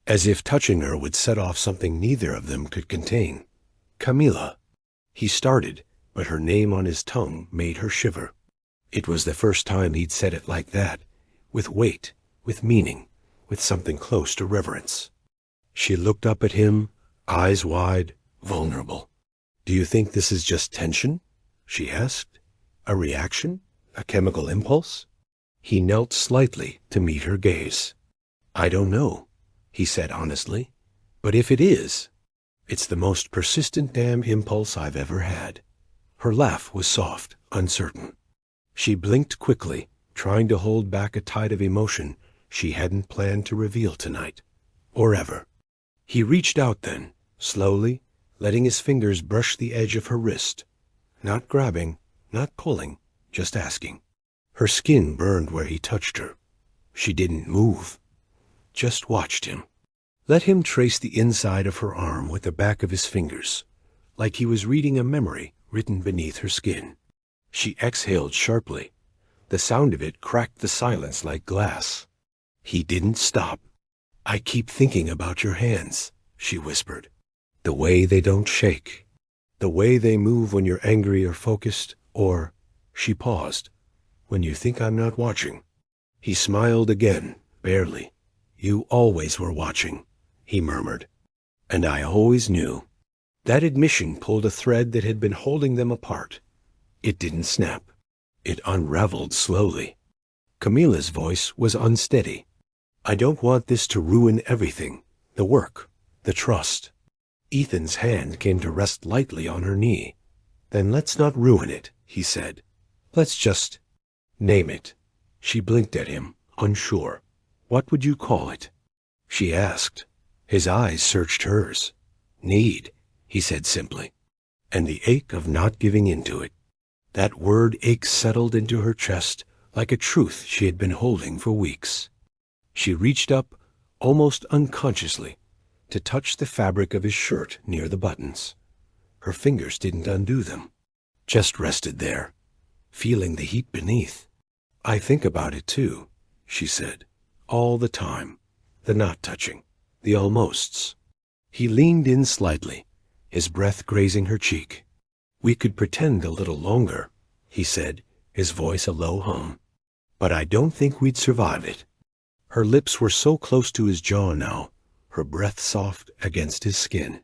as if touching her would set off something neither of them could contain. "Camila." He started, but her name on his tongue made her shiver. It was the first time he'd said it like that, with weight, with meaning, with something close to reverence. She looked up at him, eyes wide, vulnerable. "Do you think this is just tension?" she asked. "A reaction? A chemical impulse?" He knelt slightly to meet her gaze. "I don't know," he said honestly. "But if it is, it's the most persistent damn impulse I've ever had." Her laugh was soft, uncertain. She blinked quickly, trying to hold back a tide of emotion she hadn't planned to reveal tonight, or ever. He reached out then, slowly, letting his fingers brush the edge of her wrist. Not grabbing, not pulling, just asking. Her skin burned where he touched her. She didn't move, just watched him. Let him trace the inside of her arm with the back of his fingers, like he was reading a memory written beneath her skin. She exhaled sharply. The sound of it cracked the silence like glass. He didn't stop. "I keep thinking about your hands," she whispered. "The way they don't shake. The way they move when you're angry or focused, or," she paused, "when you think I'm not watching." He smiled again, barely. "You always were watching," he murmured. "And I always knew." That admission pulled a thread that had been holding them apart. It didn't snap. It unraveled slowly. Camila's voice was unsteady. "I don't want this to ruin everything. The work, the trust." Ethan's hand came to rest lightly on her knee. "Then let's not ruin it," he said. "Let's just name it." She blinked at him, unsure. "What would you call it?" she asked. His eyes searched hers. "Need," he said simply. "And the ache of not giving into it." That word ache settled into her chest like a truth she had been holding for weeks. She reached up, almost unconsciously, to touch the fabric of his shirt near the buttons. Her fingers didn't undo them, just rested there, feeling the heat beneath. "I think about it too," she said, "all the time. The not touching, the almosts." He leaned in slightly, his breath grazing her cheek. "We could pretend a little longer," he said, his voice a low hum. "But I don't think we'd survive it." Her lips were so close to his jaw now, her breath soft against his skin.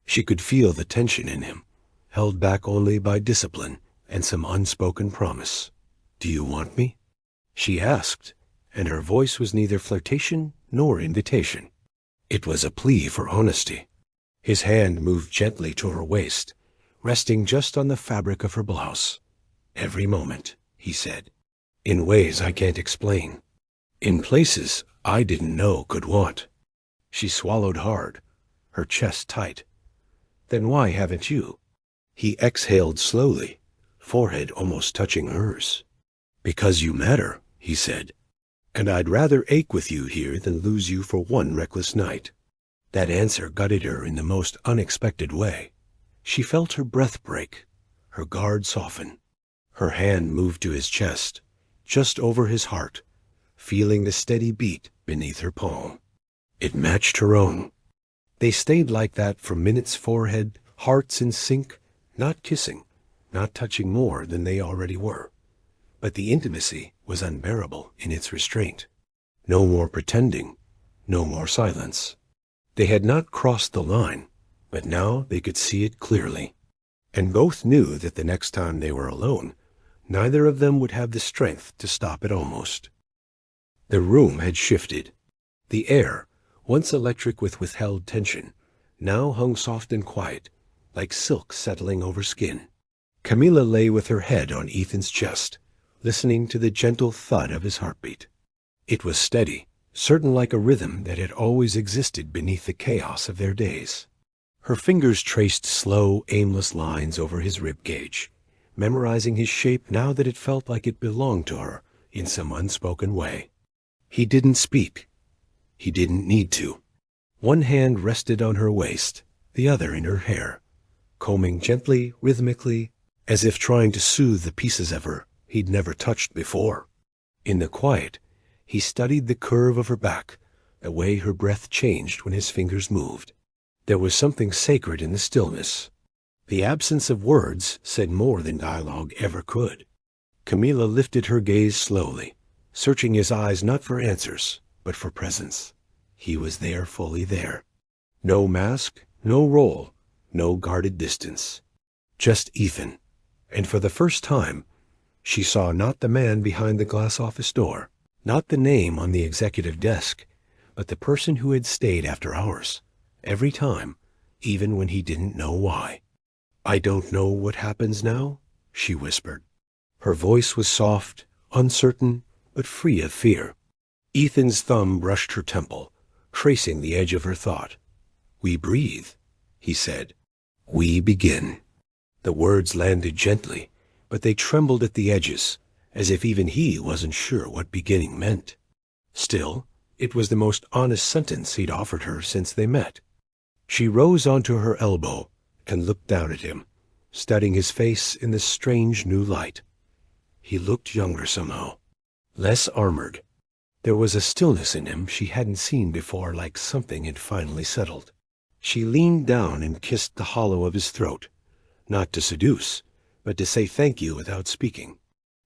She could feel the tension in him, held back only by discipline and some unspoken promise. "Do you want me?" she asked, and her voice was neither flirtation nor invitation. It was a plea for honesty. His hand moved gently to her waist, resting just on the fabric of her blouse. "Every moment," he said, "in ways I can't explain. In places I didn't know could want." She swallowed hard, her chest tight. "Then why haven't you?" He exhaled slowly, forehead almost touching hers. "Because you matter," he said, "and I'd rather ache with you here than lose you for one reckless night." That answer gutted her in the most unexpected way. She felt her breath break, her guard soften. Her hand moved to his chest, just over his heart, feeling the steady beat beneath her palm. It matched her own. They stayed like that for minutes, forehead, hearts in sync, not kissing, not touching more than they already were. But the intimacy was unbearable in its restraint. No more pretending, no more silence. They had not crossed the line, but now they could see it clearly. And both knew that the next time they were alone, neither of them would have the strength to stop it almost. The room had shifted. The air, once electric with withheld tension, now hung soft and quiet, like silk settling over skin. Camila lay with her head on Ethan's chest, listening to the gentle thud of his heartbeat. It was steady, certain like a rhythm that had always existed beneath the chaos of their days. Her fingers traced slow, aimless lines over his rib cage, memorizing his shape now that it felt like it belonged to her in some unspoken way. He didn't speak. He didn't need to. One hand rested on her waist, the other in her hair, combing gently, rhythmically, as if trying to soothe the pieces of her he'd never touched before. In the quiet, he studied the curve of her back, the way her breath changed when his fingers moved. There was something sacred in the stillness. The absence of words said more than dialogue ever could. Camila lifted her gaze slowly, searching his eyes not for answers, but for presence. He was there, fully there. No mask, no role, no guarded distance. Just Ethan. And for the first time, she saw not the man behind the glass office door, not the name on the executive desk, but the person who had stayed after hours, every time, even when he didn't know why. "I don't know what happens now," she whispered. Her voice was soft, uncertain, but free of fear. Ethan's thumb brushed her temple, tracing the edge of her thought. "We breathe," he said. "We begin." The words landed gently, but they trembled at the edges, as if even he wasn't sure what beginning meant. Still, it was the most honest sentence he'd offered her since they met. She rose onto her elbow and looked down at him, studying his face in this strange new light. He looked younger somehow, less armored. There was a stillness in him she hadn't seen before, like something had finally settled. She leaned down and kissed the hollow of his throat, not to seduce, but to say thank you without speaking.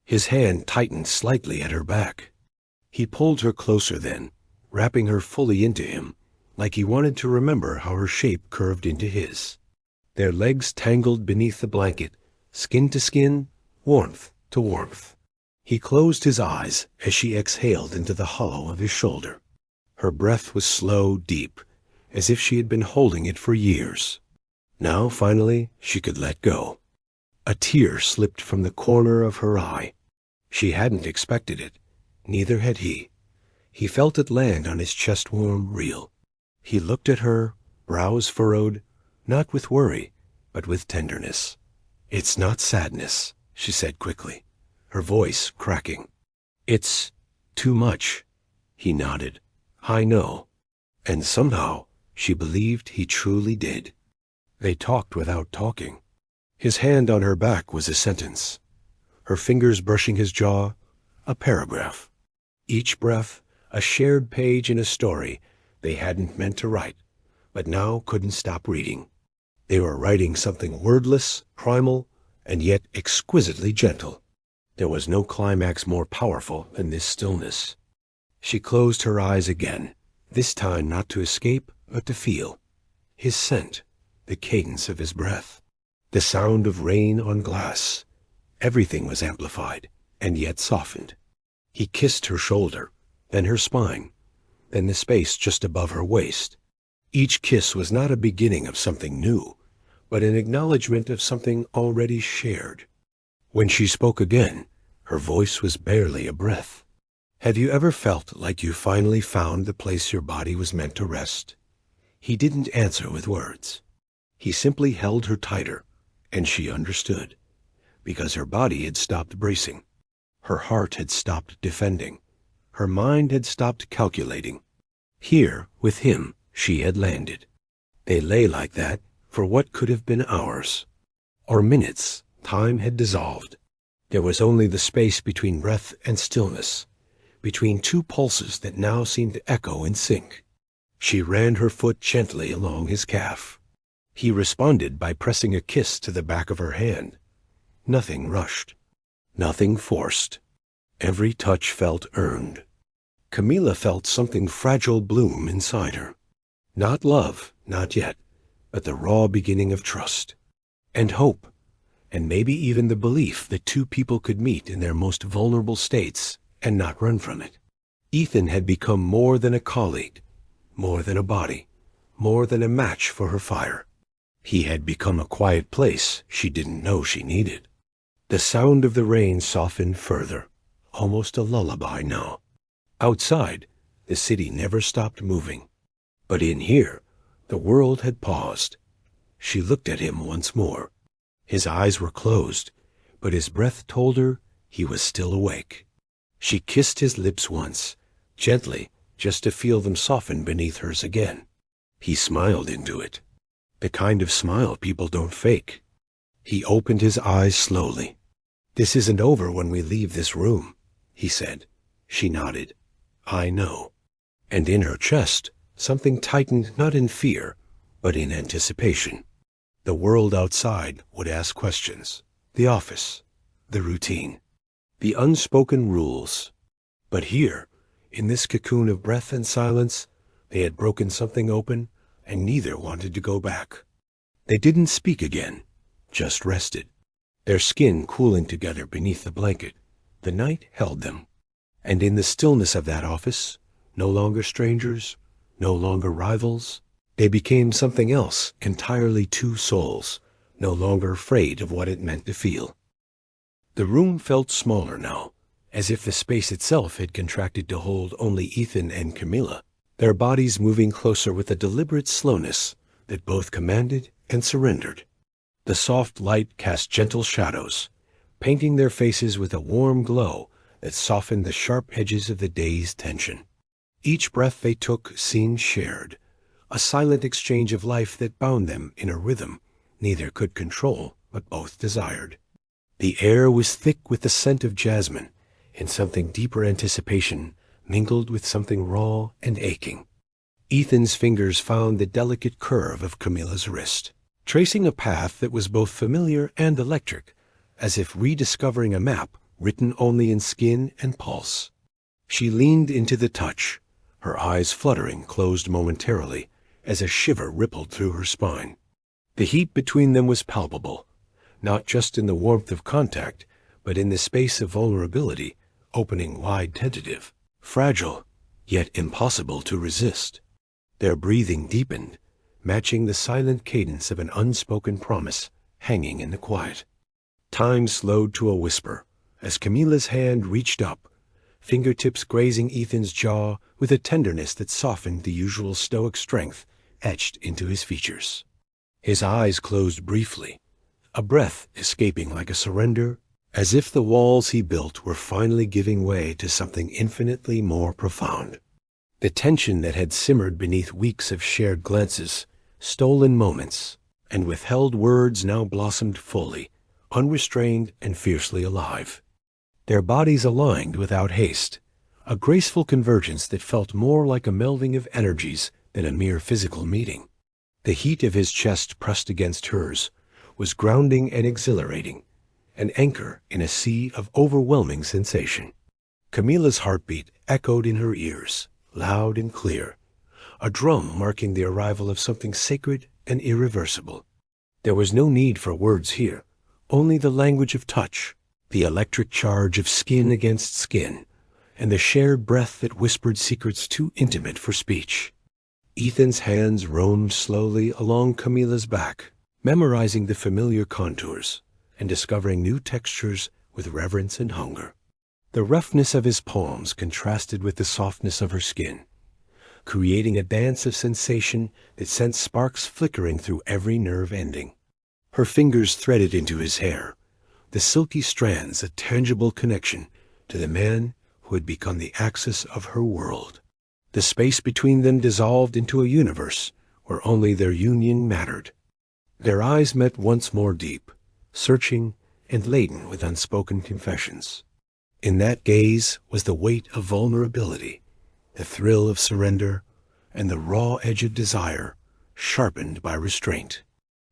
His hand tightened slightly at her back. He pulled her closer then, wrapping her fully into him, like he wanted to remember how her shape curved into his. Their legs tangled beneath the blanket, skin to skin, warmth to warmth. He closed his eyes as she exhaled into the hollow of his shoulder. Her breath was slow, deep, as if she had been holding it for years. Now, finally, she could let go. A tear slipped from the corner of her eye. She hadn't expected it. Neither had he. He felt it land on his chest-warm reel. He looked at her, brows furrowed, not with worry, but with tenderness. "It's not sadness," she said quickly, her voice cracking. It's too much, he nodded. I know. And somehow she believed he truly did. They talked without talking. His hand on her back was a sentence. Her fingers brushing his jaw, a paragraph. Each breath, a shared page in a story they hadn't meant to write, but now couldn't stop reading. They were writing something wordless, primal, and yet exquisitely gentle. There was no climax more powerful than this stillness. She closed her eyes again, this time not to escape, but to feel. His scent, the cadence of his breath, the sound of rain on glass. Everything was amplified, and yet softened. He kissed her shoulder, then her spine, then the space just above her waist. Each kiss was not a beginning of something new, but an acknowledgement of something already shared. When she spoke again, her voice was barely a breath. Have you ever felt like you finally found the place your body was meant to rest? He didn't answer with words. He simply held her tighter, and she understood, because her body had stopped bracing. Her heart had stopped defending. Her mind had stopped calculating. Here, with him, she had landed. They lay like that for what could have been hours. Or minutes. Time had dissolved. There was only the space between breath and stillness, between two pulses that now seemed to echo in sync. She ran her foot gently along his calf. He responded by pressing a kiss to the back of her hand. Nothing rushed. Nothing forced. Every touch felt earned. Camila felt something fragile bloom inside her. Not love, not yet, but the raw beginning of trust. And hope. And maybe even the belief that two people could meet in their most vulnerable states and not run from it. Ethan had become more than a colleague, more than a body, more than a match for her fire. He had become a quiet place she didn't know she needed. The sound of the rain softened further, almost a lullaby now. Outside, the city never stopped moving. But in here, the world had paused. She looked at him once more. His eyes were closed, but his breath told her he was still awake. She kissed his lips once, gently, just to feel them soften beneath hers again. He smiled into it, the kind of smile people don't fake. He opened his eyes slowly. "This isn't over when we leave this room," he said. She nodded. "I know." And in her chest, something tightened not in fear, but in anticipation. The world outside would ask questions. The office, the routine, the unspoken rules. But here, in this cocoon of breath and silence, they had broken something open, and neither wanted to go back. They didn't speak again, just rested, their skin cooling together beneath the blanket. The night held them. And in the stillness of that office, no longer strangers, no longer rivals, they became something else, entirely two souls, no longer afraid of what it meant to feel. The room felt smaller now, as if the space itself had contracted to hold only Ethan and Camila, their bodies moving closer with a deliberate slowness that both commanded and surrendered. The soft light cast gentle shadows, painting their faces with a warm glow that softened the sharp edges of the day's tension. Each breath they took seemed shared, a silent exchange of life that bound them in a rhythm neither could control but both desired. The air was thick with the scent of jasmine, and something deeper anticipation mingled with something raw and aching. Ethan's fingers found the delicate curve of Camila's wrist, tracing a path that was both familiar and electric, as if rediscovering a map written only in skin and pulse. She leaned into the touch, her eyes fluttering closed momentarily as a shiver rippled through her spine. The heat between them was palpable, not just in the warmth of contact, but in the space of vulnerability, opening wide tentative, fragile, yet impossible to resist. Their breathing deepened, matching the silent cadence of an unspoken promise hanging in the quiet. Time slowed to a whisper as Camila's hand reached up, fingertips grazing Ethan's jaw with a tenderness that softened the usual stoic strength etched into his features. His eyes closed briefly, a breath escaping like a surrender, as if the walls he built were finally giving way to something infinitely more profound. The tension that had simmered beneath weeks of shared glances, stolen moments, and withheld words now blossomed fully, unrestrained and fiercely alive. Their bodies aligned without haste, a graceful convergence that felt more like a melding of energies than a mere physical meeting. The heat of his chest pressed against hers was grounding and exhilarating, an anchor in a sea of overwhelming sensation. Camila's heartbeat echoed in her ears, loud and clear, a drum marking the arrival of something sacred and irreversible. There was no need for words here, only the language of touch, the electric charge of skin against skin, and the shared breath that whispered secrets too intimate for speech. Ethan's hands roamed slowly along Camila's back, memorizing the familiar contours and discovering new textures with reverence and hunger. The roughness of his palms contrasted with the softness of her skin, creating a dance of sensation that sent sparks flickering through every nerve ending. Her fingers threaded into his hair, the silky strands a tangible connection to the man who had become the axis of her world. The space between them dissolved into a universe where only their union mattered. Their eyes met once more deep, searching and laden with unspoken confessions. In that gaze was the weight of vulnerability, the thrill of surrender, and the raw edge of desire, sharpened by restraint.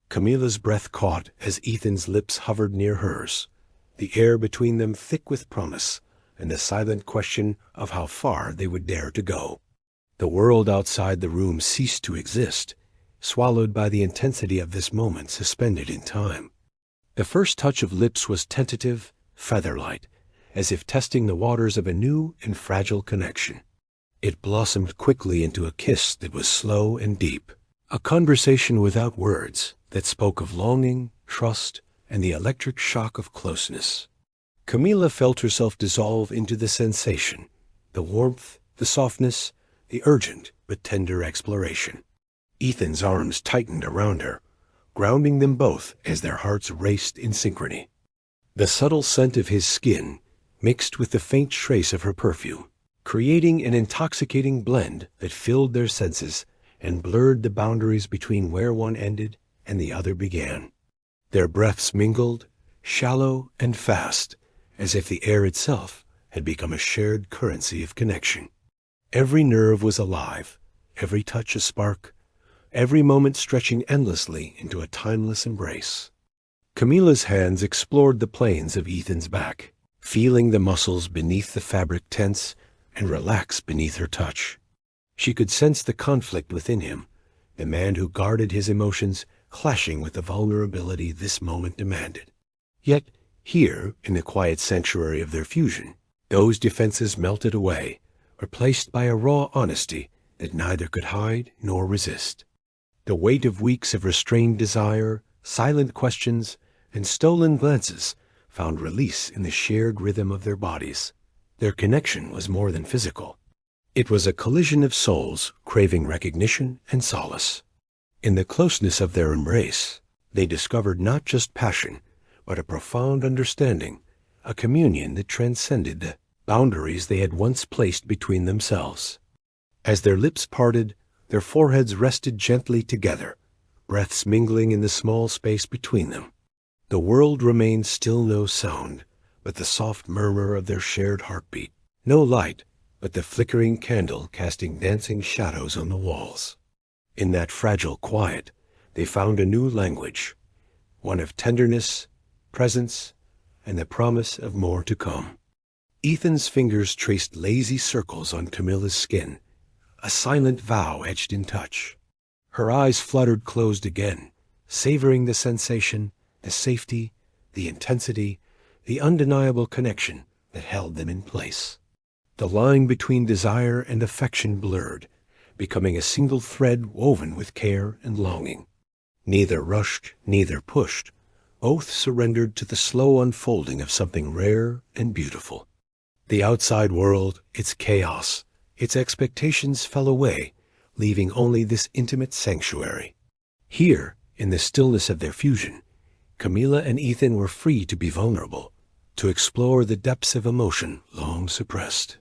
Camila's breath caught as Ethan's lips hovered near hers, the air between them thick with promise, and the silent question of how far they would dare to go. The world outside the room ceased to exist, swallowed by the intensity of this moment suspended in time. The first touch of lips was tentative, feather-light, as if testing the waters of a new and fragile connection. It blossomed quickly into a kiss that was slow and deep, a conversation without words that spoke of longing, trust, and the electric shock of closeness. Camila felt herself dissolve into the sensation, the warmth, the softness, the urgent but tender exploration. Ethan's arms tightened around her, grounding them both as their hearts raced in synchrony. The subtle scent of his skin mixed with the faint trace of her perfume, creating an intoxicating blend that filled their senses and blurred the boundaries between where one ended and the other began. Their breaths mingled, shallow and fast, as if the air itself had become a shared currency of connection. Every nerve was alive, every touch a spark, every moment stretching endlessly into a timeless embrace. Camila's hands explored the planes of Ethan's back, feeling the muscles beneath the fabric tense and relax beneath her touch. She could sense the conflict within him, the man who guarded his emotions clashing with the vulnerability this moment demanded. Yet, here, in the quiet sanctuary of their fusion, those defenses melted away, replaced by a raw honesty that neither could hide nor resist. The weight of weeks of restrained desire, silent questions, and stolen glances found release in the shared rhythm of their bodies. Their connection was more than physical. It was a collision of souls craving recognition and solace. In the closeness of their embrace, they discovered not just passion, but a profound understanding, a communion that transcended the boundaries they had once placed between themselves. As their lips parted, their foreheads rested gently together, breaths mingling in the small space between them. The world remained still, no sound, but the soft murmur of their shared heartbeat. No light, but the flickering candle casting dancing shadows on the walls. In that fragile quiet, they found a new language, one of tenderness, presence, and the promise of more to come. Ethan's fingers traced lazy circles on Camila's skin, a silent vow etched in touch. Her eyes fluttered closed again, savoring the sensation, the safety, the intensity, the undeniable connection that held them in place. The line between desire and affection blurred, becoming a single thread woven with care and longing. Neither rushed, neither pushed. Both surrendered to the slow unfolding of something rare and beautiful. The outside world, its chaos, its expectations fell away, leaving only this intimate sanctuary. Here, in the stillness of their fusion, Camila and Ethan were free to be vulnerable, to explore the depths of emotion long suppressed.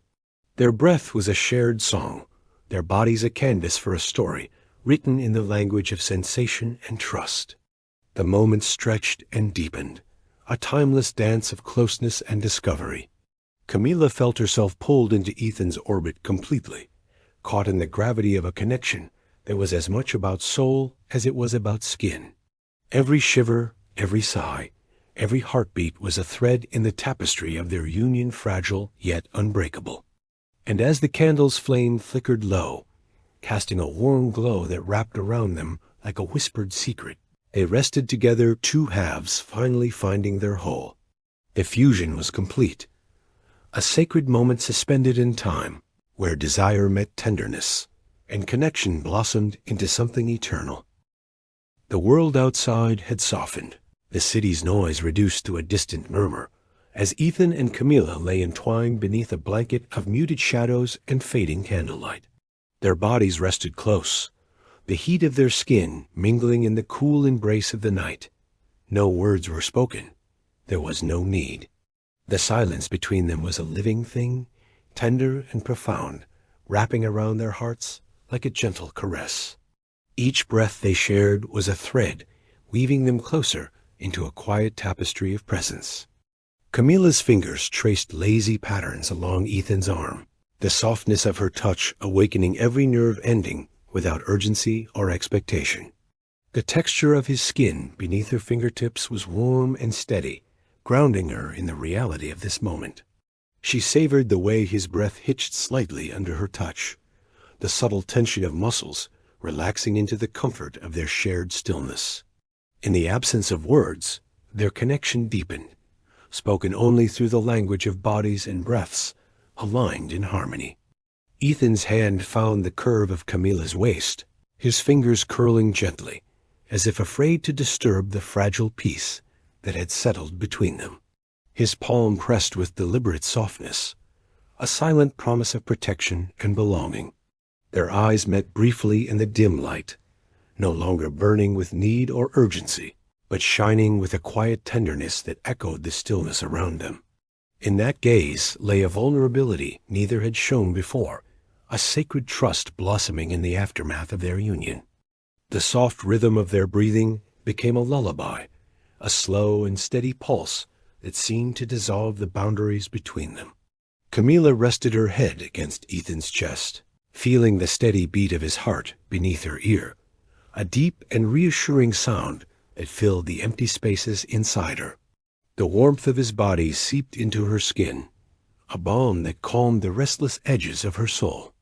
Their breath was a shared song, their bodies a canvas for a story written in the language of sensation and trust. The moment stretched and deepened, a timeless dance of closeness and discovery. Camila felt herself pulled into Ethan's orbit completely, caught in the gravity of a connection that was as much about soul as it was about skin. Every shiver, every sigh, every heartbeat was a thread in the tapestry of their union, fragile yet unbreakable. And as the candle's flame flickered low, casting a warm glow that wrapped around them like a whispered secret, they rested together, two halves finally finding their whole. The fusion was complete, a sacred moment suspended in time, where desire met tenderness, and connection blossomed into something eternal. The world outside had softened, the city's noise reduced to a distant murmur, as Ethan and Camila lay entwined beneath a blanket of muted shadows and fading candlelight. Their bodies rested close, the heat of their skin mingling in the cool embrace of the night. No words were spoken. There was no need. The silence between them was a living thing, tender and profound, wrapping around their hearts like a gentle caress. Each breath they shared was a thread, weaving them closer into a quiet tapestry of presence. Camila's fingers traced lazy patterns along Ethan's arm, the softness of her touch awakening every nerve ending without urgency or expectation. The texture of his skin beneath her fingertips was warm and steady, grounding her in the reality of this moment. She savored the way his breath hitched slightly under her touch, the subtle tension of muscles relaxing into the comfort of their shared stillness. In the absence of words, their connection deepened, spoken only through the language of bodies and breaths, aligned in harmony. Ethan's hand found the curve of Camila's waist, his fingers curling gently, as if afraid to disturb the fragile peace that had settled between them. His palm pressed with deliberate softness, a silent promise of protection and belonging. Their eyes met briefly in the dim light, no longer burning with need or urgency, but shining with a quiet tenderness that echoed the stillness around them. In that gaze lay a vulnerability neither had shown before, a sacred trust blossoming in the aftermath of their union. The soft rhythm of their breathing became a lullaby, a slow and steady pulse that seemed to dissolve the boundaries between them. Camila rested her head against Ethan's chest, feeling the steady beat of his heart beneath her ear, a deep and reassuring sound that filled the empty spaces inside her. The warmth of his body seeped into her skin, a balm that calmed the restless edges of her soul.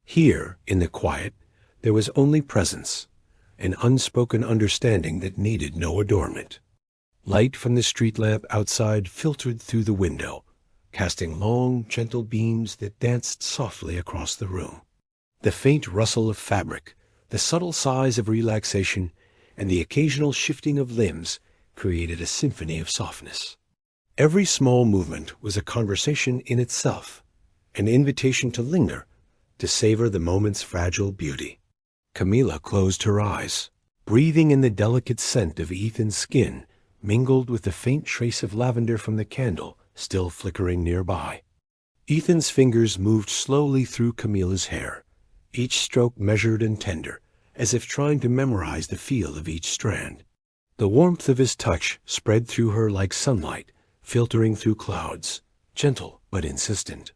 Here, in the quiet, there was only presence, an unspoken understanding that needed no adornment. Light from the street lamp outside filtered through the window, casting long, gentle beams that danced softly across the room. The faint rustle of fabric, the subtle sighs of relaxation, and the occasional shifting of limbs created a symphony of softness. Every small movement was a conversation in itself, an invitation to linger, to savor the moment's fragile beauty. Camila closed her eyes, breathing in the delicate scent of Ethan's skin, mingled with the faint trace of lavender from the candle still flickering nearby. Ethan's fingers moved slowly through Camila's hair, each stroke measured and tender, as if trying to memorize the feel of each strand. The warmth of his touch spread through her like sunlight, filtering through clouds, gentle but insistent.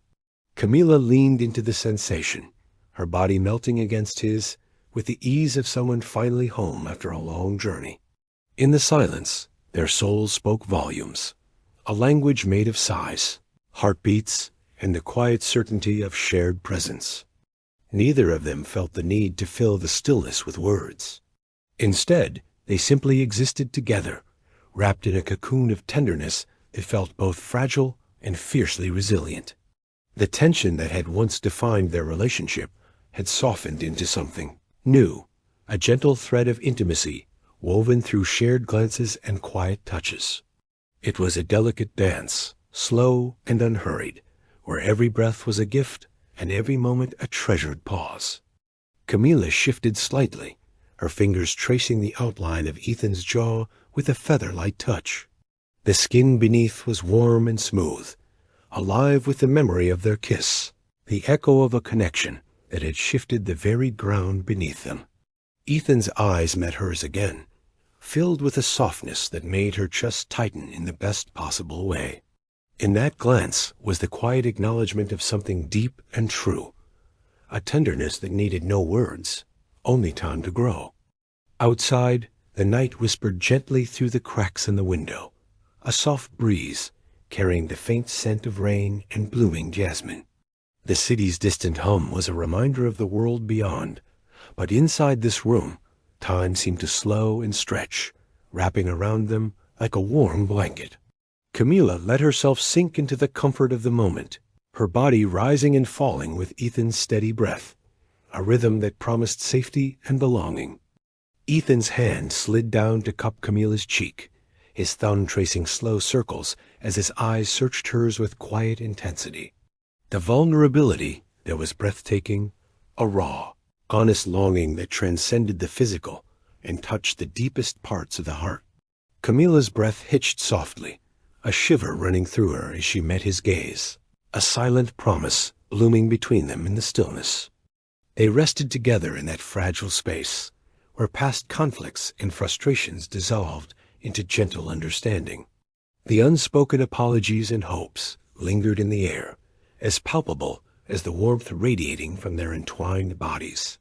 Camila leaned into the sensation, her body melting against his, with the ease of someone finally home after a long journey. In the silence, their souls spoke volumes, a language made of sighs, heartbeats, and the quiet certainty of shared presence. Neither of them felt the need to fill the stillness with words. Instead, they simply existed together, wrapped in a cocoon of tenderness that felt both fragile and fiercely resilient. The tension that had once defined their relationship had softened into something new, a gentle thread of intimacy woven through shared glances and quiet touches. It was a delicate dance, slow and unhurried, where every breath was a gift and every moment a treasured pause. Camila shifted slightly, her fingers tracing the outline of Ethan's jaw with a feather-light touch. The skin beneath was warm and smooth, alive with the memory of their kiss, the echo of a connection that had shifted the very ground beneath them. Ethan's eyes met hers again, filled with a softness that made her chest tighten in the best possible way. In that glance was the quiet acknowledgement of something deep and true, a tenderness that needed no words, only time to grow. Outside, the night whispered gently through the cracks in the window, a soft breeze carrying the faint scent of rain and blooming jasmine. The city's distant hum was a reminder of the world beyond, but inside this room, time seemed to slow and stretch, wrapping around them like a warm blanket. Camila let herself sink into the comfort of the moment, her body rising and falling with Ethan's steady breath, a rhythm that promised safety and belonging. Ethan's hand slid down to cup Camila's cheek, his thumb tracing slow circles as his eyes searched hers with quiet intensity. The vulnerability that was breathtaking, a raw, honest longing that transcended the physical and touched the deepest parts of the heart. Camila's breath hitched softly, a shiver running through her as she met his gaze, a silent promise looming between them in the stillness. They rested together in that fragile space, where past conflicts and frustrations dissolved into gentle understanding. The unspoken apologies and hopes lingered in the air, as palpable as the warmth radiating from their entwined bodies.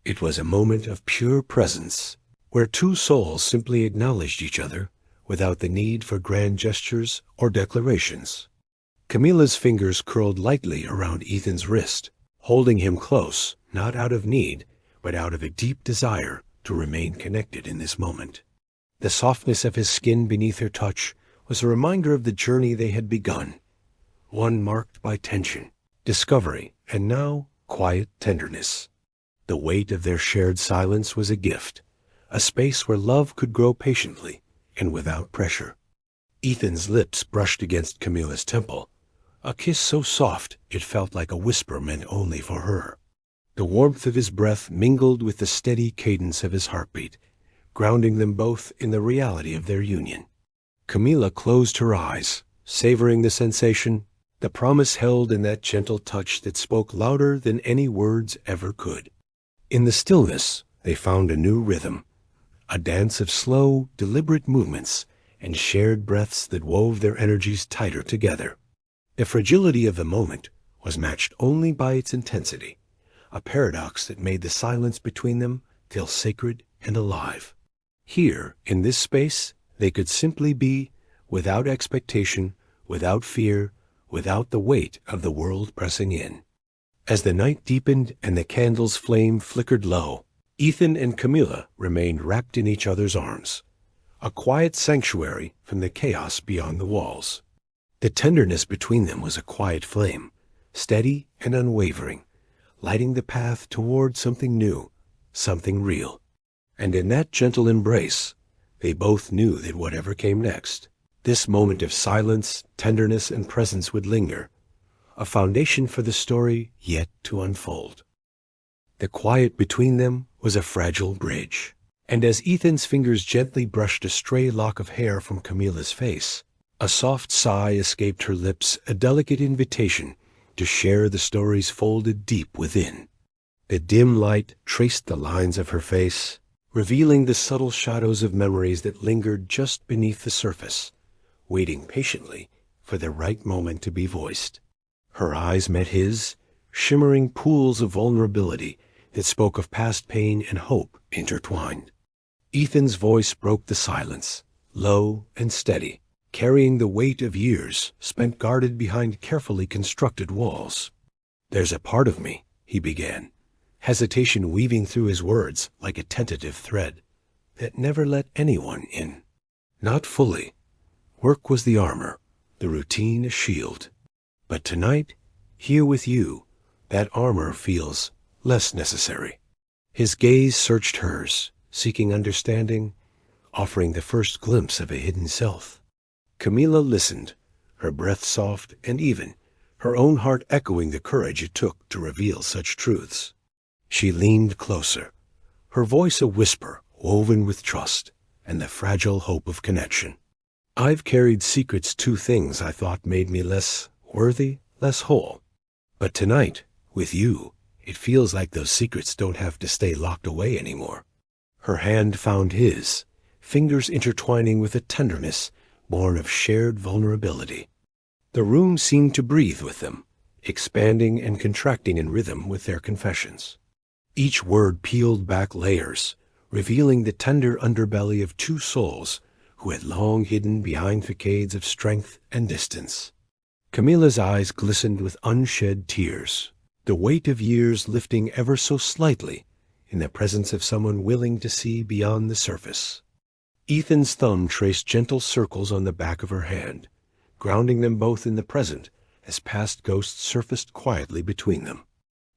It was a moment of pure presence, where two souls simply acknowledged each other without the need for grand gestures or declarations. Camila's fingers curled lightly around Ethan's wrist, holding him close, not out of need, but out of a deep desire to remain connected in this moment. The softness of his skin beneath her touch was a reminder of the journey they had begun, one marked by tension, discovery, and now quiet tenderness. The weight of their shared silence was a gift, a space where love could grow patiently and without pressure. Ethan's lips brushed against Camila's temple, a kiss so soft it felt like a whisper meant only for her. The warmth of his breath mingled with the steady cadence of his heartbeat, grounding them both in the reality of their union. Camila closed her eyes, savoring the sensation, the promise held in that gentle touch that spoke louder than any words ever could. In the stillness, they found a new rhythm, a dance of slow, deliberate movements and shared breaths that wove their energies tighter together. The fragility of the moment was matched only by its intensity, a paradox that made the silence between them feel sacred and alive. Here, in this space, they could simply be, without expectation, without fear, without the weight of the world pressing in. As the night deepened and the candle's flame flickered low, Ethan and Camila remained wrapped in each other's arms, a quiet sanctuary from the chaos beyond the walls. The tenderness between them was a quiet flame, steady and unwavering, lighting the path toward something new, something real. And in that gentle embrace, they both knew that whatever came next, this moment of silence, tenderness, and presence would linger, a foundation for the story yet to unfold. The quiet between them was a fragile bridge, and as Ethan's fingers gently brushed a stray lock of hair from Camila's face, a soft sigh escaped her lips, a delicate invitation to share the stories folded deep within. The dim light traced the lines of her face, revealing the subtle shadows of memories that lingered just beneath the surface, waiting patiently for the right moment to be voiced. Her eyes met his, shimmering pools of vulnerability that spoke of past pain and hope intertwined. Ethan's voice broke the silence, low and steady, carrying the weight of years spent guarded behind carefully constructed walls. "There's a part of me," he began, hesitation weaving through his words like a tentative thread, "that never let anyone in. Not fully. Work was the armor, the routine a shield. But tonight, here with you, that armor feels less necessary." His gaze searched hers, seeking understanding, offering the first glimpse of a hidden self. Camila listened, her breath soft and even, her own heart echoing the courage it took to reveal such truths. She leaned closer, her voice a whisper woven with trust and the fragile hope of connection. I've carried secrets, two things I thought made me less worthy, less whole. But tonight, with you, it feels like those secrets don't have to stay locked away anymore. Her hand found his, fingers intertwining with a tenderness born of shared vulnerability. The room seemed to breathe with them, expanding and contracting in rhythm with their confessions. Each word peeled back layers, revealing the tender underbelly of two souls who had long hidden behind facades of strength and distance. Camila's eyes glistened with unshed tears, the weight of years lifting ever so slightly in the presence of someone willing to see beyond the surface. Ethan's thumb traced gentle circles on the back of her hand, grounding them both in the present as past ghosts surfaced quietly between them.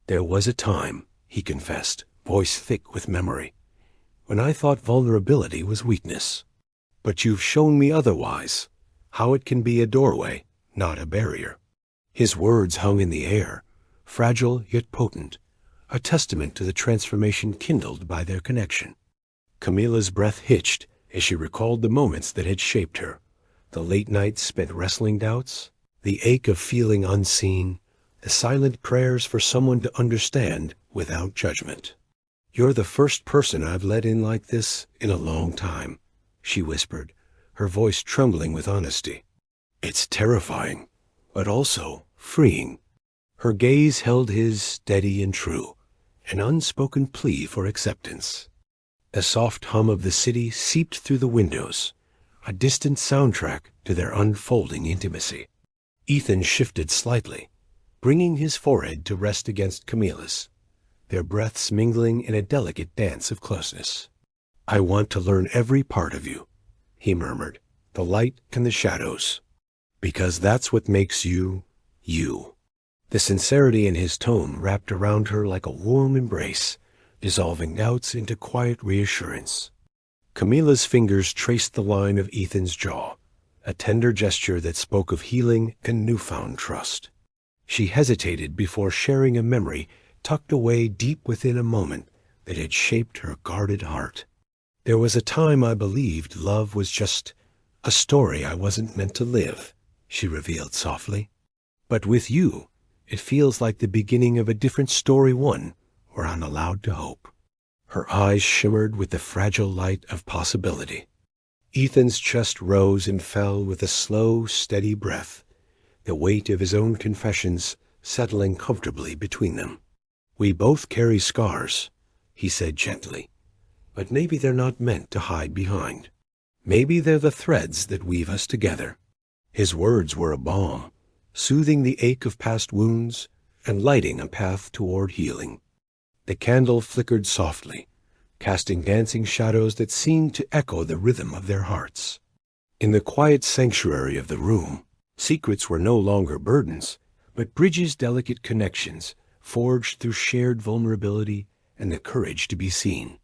There was a time, he confessed, voice thick with memory, when I thought vulnerability was weakness. But you've shown me otherwise, how it can be a doorway, not a barrier. His words hung in the air, fragile yet potent, a testament to the transformation kindled by their connection. Camila's breath hitched as she recalled the moments that had shaped her, the late nights spent wrestling doubts, the ache of feeling unseen, the silent prayers for someone to understand without judgment. You're the first person I've let in like this in a long time, she whispered, her voice trembling with honesty. It's terrifying, but also freeing. Her gaze held his steady and true, an unspoken plea for acceptance. A soft hum of the city seeped through the windows, a distant soundtrack to their unfolding intimacy. Ethan shifted slightly, bringing his forehead to rest against Camila's, their breaths mingling in a delicate dance of closeness. I want to learn every part of you, he murmured, the light and the shadows, because that's what makes you, you. The sincerity in his tone wrapped around her like a warm embrace, dissolving doubts into quiet reassurance. Camila's fingers traced the line of Ethan's jaw, a tender gesture that spoke of healing and newfound trust. She hesitated before sharing a memory tucked away deep within a moment that had shaped her guarded heart. There was a time I believed love was just a story I wasn't meant to live, she revealed softly. But with you, it feels like the beginning of a different story, one where I'm allowed to hope. Her eyes shimmered with the fragile light of possibility. Ethan's chest rose and fell with a slow, steady breath, the weight of his own confessions settling comfortably between them. We both carry scars, he said gently, but maybe they're not meant to hide behind. Maybe they're the threads that weave us together. His words were a balm, soothing the ache of past wounds and lighting a path toward healing. The candle flickered softly, casting dancing shadows that seemed to echo the rhythm of their hearts. In the quiet sanctuary of the room, secrets were no longer burdens, but bridges, delicate connections, forged through shared vulnerability and the courage to be seen.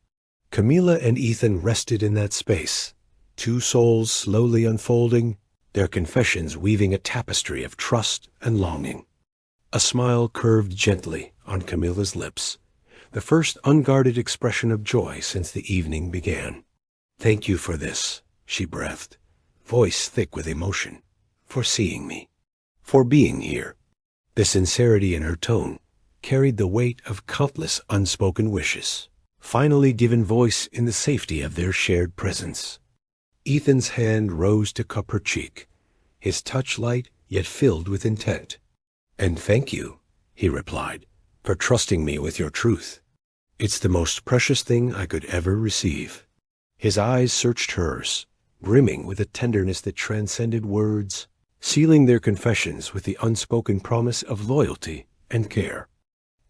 Camila and Ethan rested in that space, two souls slowly unfolding, their confessions weaving a tapestry of trust and longing. A smile curved gently on Camila's lips, the first unguarded expression of joy since the evening began. Thank you for this, she breathed, voice thick with emotion, for seeing me, for being here. The sincerity in her tone carried the weight of countless unspoken wishes, finally given voice in the safety of their shared presence. Ethan's hand rose to cup her cheek, his touch light yet filled with intent. And thank you, he replied, for trusting me with your truth. It's the most precious thing I could ever receive. His eyes searched hers, brimming with a tenderness that transcended words, sealing their confessions with the unspoken promise of loyalty and care.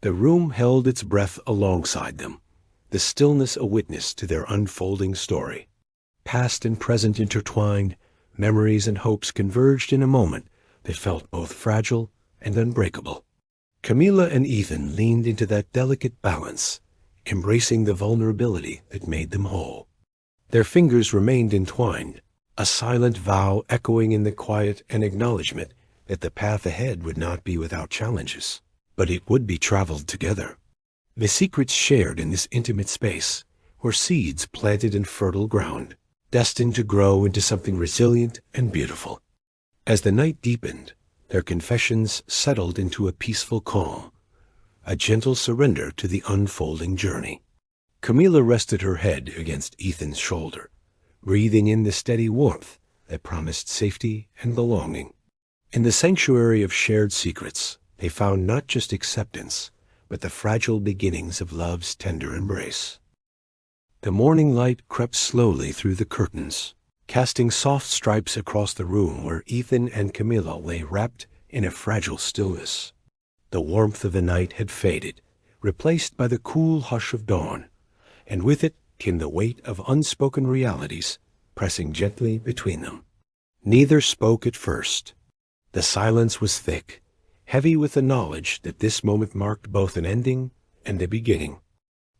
The room held its breath alongside them, the stillness a witness to their unfolding story. Past and present intertwined, memories and hopes converged in a moment that felt both fragile and unbreakable. Camila and Ethan leaned into that delicate balance, embracing the vulnerability that made them whole. Their fingers remained entwined, a silent vow echoing in the quiet and acknowledgement that the path ahead would not be without challenges, but it would be traveled together. The secrets shared in this intimate space were seeds planted in fertile ground, destined to grow into something resilient and beautiful. As the night deepened, their confessions settled into a peaceful calm, a gentle surrender to the unfolding journey. Camila rested her head against Ethan's shoulder, breathing in the steady warmth that promised safety and belonging. In the sanctuary of shared secrets, they found not just acceptance, but the fragile beginnings of love's tender embrace. The morning light crept slowly through the curtains, casting soft stripes across the room where Ethan and Camila lay wrapped in a fragile stillness. The warmth of the night had faded, replaced by the cool hush of dawn, and with it came the weight of unspoken realities pressing gently between them. Neither spoke at first. The silence was thick, heavy with the knowledge that this moment marked both an ending and a beginning.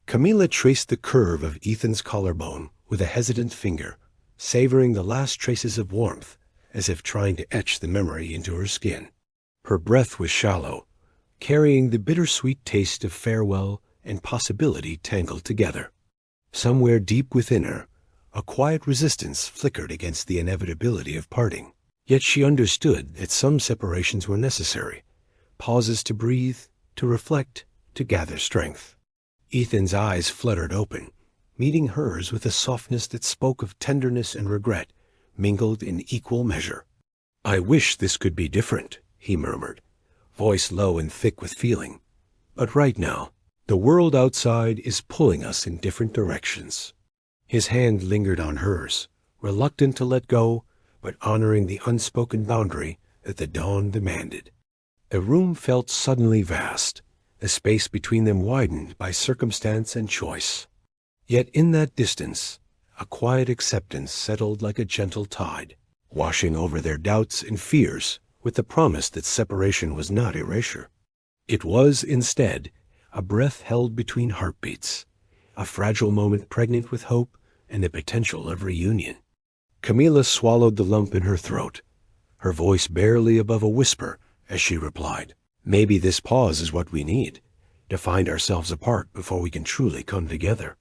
Camila traced the curve of Ethan's collarbone with a hesitant finger, savoring the last traces of warmth as if trying to etch the memory into her skin. Her breath was shallow, carrying the bittersweet taste of farewell and possibility tangled together. Somewhere deep within her, a quiet resistance flickered against the inevitability of parting. Yet she understood that some separations were necessary, pauses to breathe, to reflect, to gather strength. Ethan's eyes fluttered open, meeting hers with a softness that spoke of tenderness and regret, mingled in equal measure. "I wish this could be different," he murmured, voice low and thick with feeling. "But right now, the world outside is pulling us in different directions." His hand lingered on hers, reluctant to let go, but honoring the unspoken boundary that the dawn demanded. The room felt suddenly vast, the space between them widened by circumstance and choice. Yet in that distance, a quiet acceptance settled like a gentle tide, washing over their doubts and fears with the promise that separation was not erasure. It was, instead, a breath held between heartbeats, a fragile moment pregnant with hope and the potential of reunion. Camila swallowed the lump in her throat, her voice barely above a whisper as she replied, "Maybe this pause is what we need, to find ourselves apart before we can truly come together."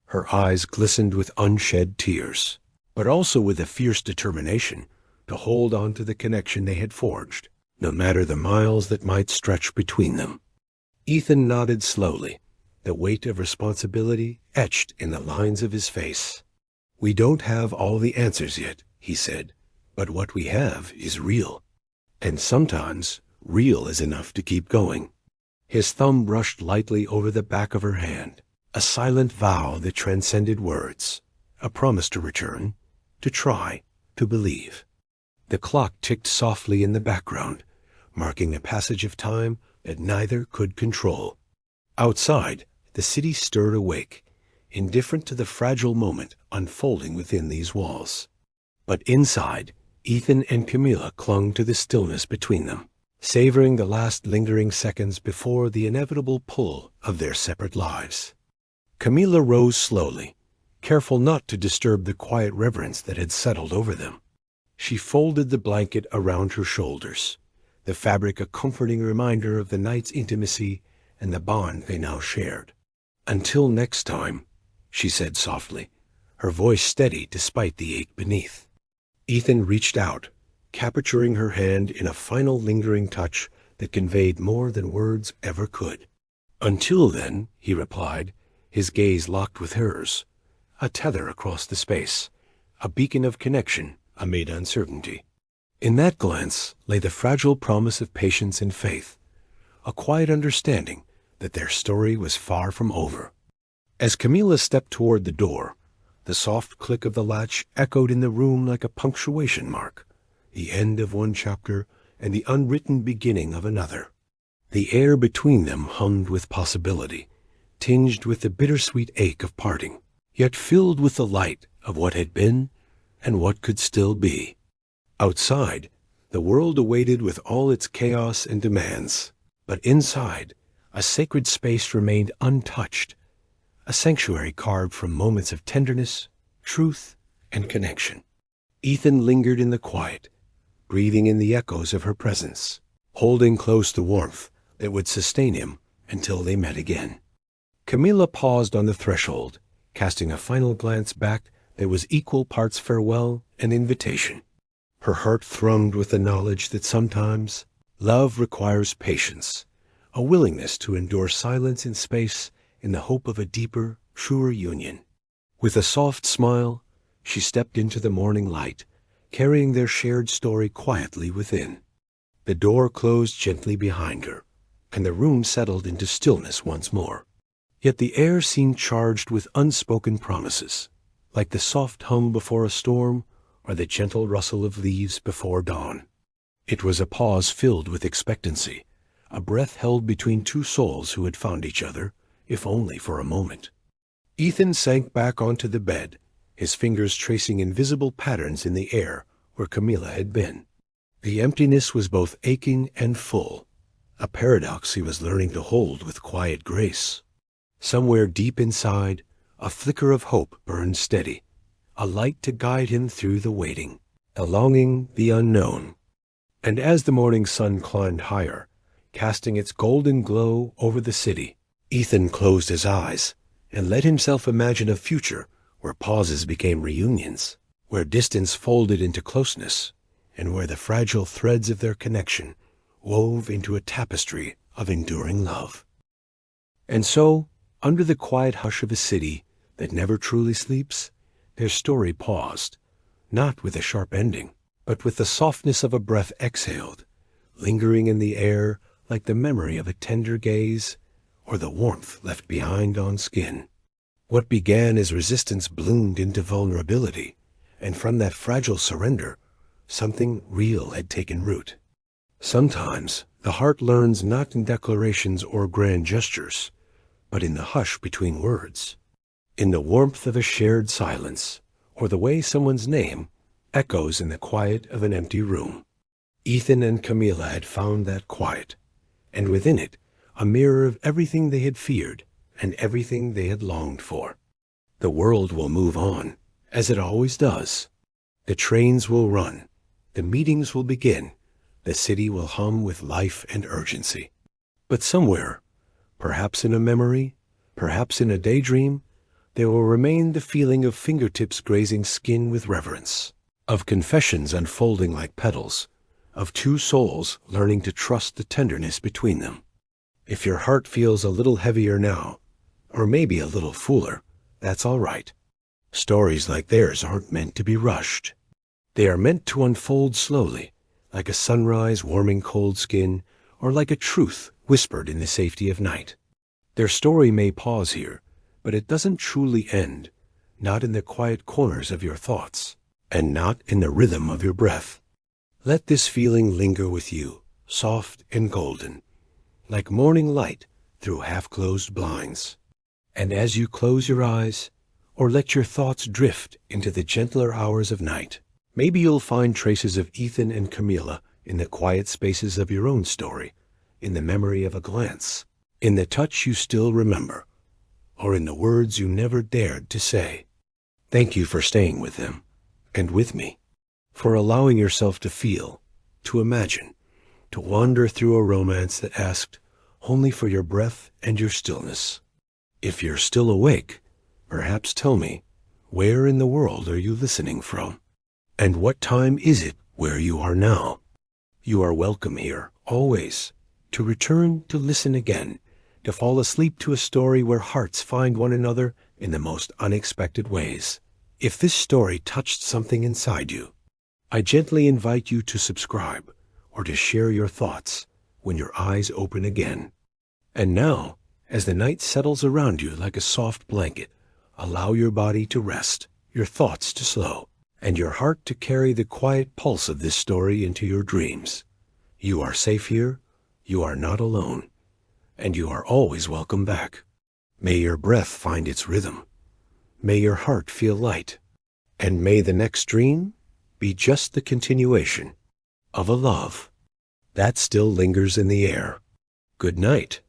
Her eyes glistened with unshed tears, but also with a fierce determination to hold on to the connection they had forged, no matter the miles that might stretch between them. Ethan nodded slowly, the weight of responsibility etched in the lines of his face. "We don't have all the answers yet," he said, "but what we have is real. And sometimes real is enough to keep going." His thumb brushed lightly over the back of her hand, a silent vow that transcended words, a promise to return, to try, to believe. The clock ticked softly in the background, marking a passage of time that neither could control. Outside, the city stirred awake, indifferent to the fragile moment unfolding within these walls. But inside, Ethan and Camila clung to the stillness between them, savoring the last lingering seconds before the inevitable pull of their separate lives. Camila rose slowly, careful not to disturb the quiet reverence that had settled over them. She folded the blanket around her shoulders, the fabric a comforting reminder of the night's intimacy and the bond they now shared. "Until next time," she said softly, her voice steady despite the ache beneath. Ethan reached out, capturing her hand in a final lingering touch that conveyed more than words ever could. "Until then," he replied, his gaze locked with hers, a tether across the space, a beacon of connection amid uncertainty. In that glance lay the fragile promise of patience and faith, a quiet understanding that their story was far from over. As Camila stepped toward the door, the soft click of the latch echoed in the room like a punctuation mark, the end of one chapter and the unwritten beginning of another. The air between them hummed with possibility, tinged with the bittersweet ache of parting, yet filled with the light of what had been and what could still be. Outside, the world awaited with all its chaos and demands, but inside, a sacred space remained untouched, a sanctuary carved from moments of tenderness, truth, and connection. Ethan lingered in the quiet, breathing in the echoes of her presence, holding close the warmth that would sustain him until they met again. Camila paused on the threshold, casting a final glance back that was equal parts farewell and invitation. Her heart thrummed with the knowledge that sometimes love requires patience, a willingness to endure silence in space in the hope of a deeper, truer union. With a soft smile, she stepped into the morning light, carrying their shared story quietly within. The door closed gently behind her, and the room settled into stillness once more. Yet the air seemed charged with unspoken promises, like the soft hum before a storm or the gentle rustle of leaves before dawn. It was a pause filled with expectancy, a breath held between two souls who had found each other, if only for a moment. Ethan sank back onto the bed, his fingers tracing invisible patterns in the air where Camila had been. The emptiness was both aching and full, a paradox he was learning to hold with quiet grace. Somewhere deep inside, a flicker of hope burned steady, a light to guide him through the waiting, a longing the unknown. And as the morning sun climbed higher, casting its golden glow over the city, Ethan closed his eyes and let himself imagine a future where pauses became reunions, where distance folded into closeness, and where the fragile threads of their connection wove into a tapestry of enduring love. And so, under the quiet hush of a city that never truly sleeps, their story paused, not with a sharp ending, but with the softness of a breath exhaled, lingering in the air like the memory of a tender gaze or the warmth left behind on skin. What began as resistance bloomed into vulnerability, and from that fragile surrender, something real had taken root. Sometimes the heart learns not in declarations or grand gestures, but in the hush between words, in the warmth of a shared silence, or the way someone's name echoes in the quiet of an empty room. Ethan and Camila had found that quiet, and within it, a mirror of everything they had feared and everything they had longed for. The world will move on, as it always does. The trains will run, the meetings will begin, the city will hum with life and urgency. But somewhere, perhaps in a memory, perhaps in a daydream, there will remain the feeling of fingertips grazing skin with reverence, of confessions unfolding like petals, of two souls learning to trust the tenderness between them. If your heart feels a little heavier now, or maybe a little fuller, that's all right. Stories like theirs aren't meant to be rushed. They are meant to unfold slowly, like a sunrise warming cold skin, or like a truth whispered in the safety of night. Their story may pause here, but it doesn't truly end, not in the quiet corners of your thoughts, and not in the rhythm of your breath. Let this feeling linger with you, soft and golden, like morning light through half-closed blinds. And as you close your eyes, or let your thoughts drift into the gentler hours of night, maybe you'll find traces of Ethan and Camila in the quiet spaces of your own story, in the memory of a glance, in the touch you still remember, or in the words you never dared to say. Thank you for staying with them, and with me, for allowing yourself to feel, to imagine, to wander through a romance that asked only for your breath and your stillness. If you're still awake, perhaps tell me, where in the world are you listening from? And what time is it where you are now? You are welcome here, always, to return to listen again, to fall asleep to a story where hearts find one another in the most unexpected ways. If this story touched something inside you, I gently invite you to subscribe or to share your thoughts when your eyes open again. And now, as the night settles around you like a soft blanket, allow your body to rest, your thoughts to slow, and your heart to carry the quiet pulse of this story into your dreams. You are safe here, you are not alone, and you are always welcome back. May your breath find its rhythm. May your heart feel light, and may the next dream be just the continuation of a love that still lingers in the air. Good night.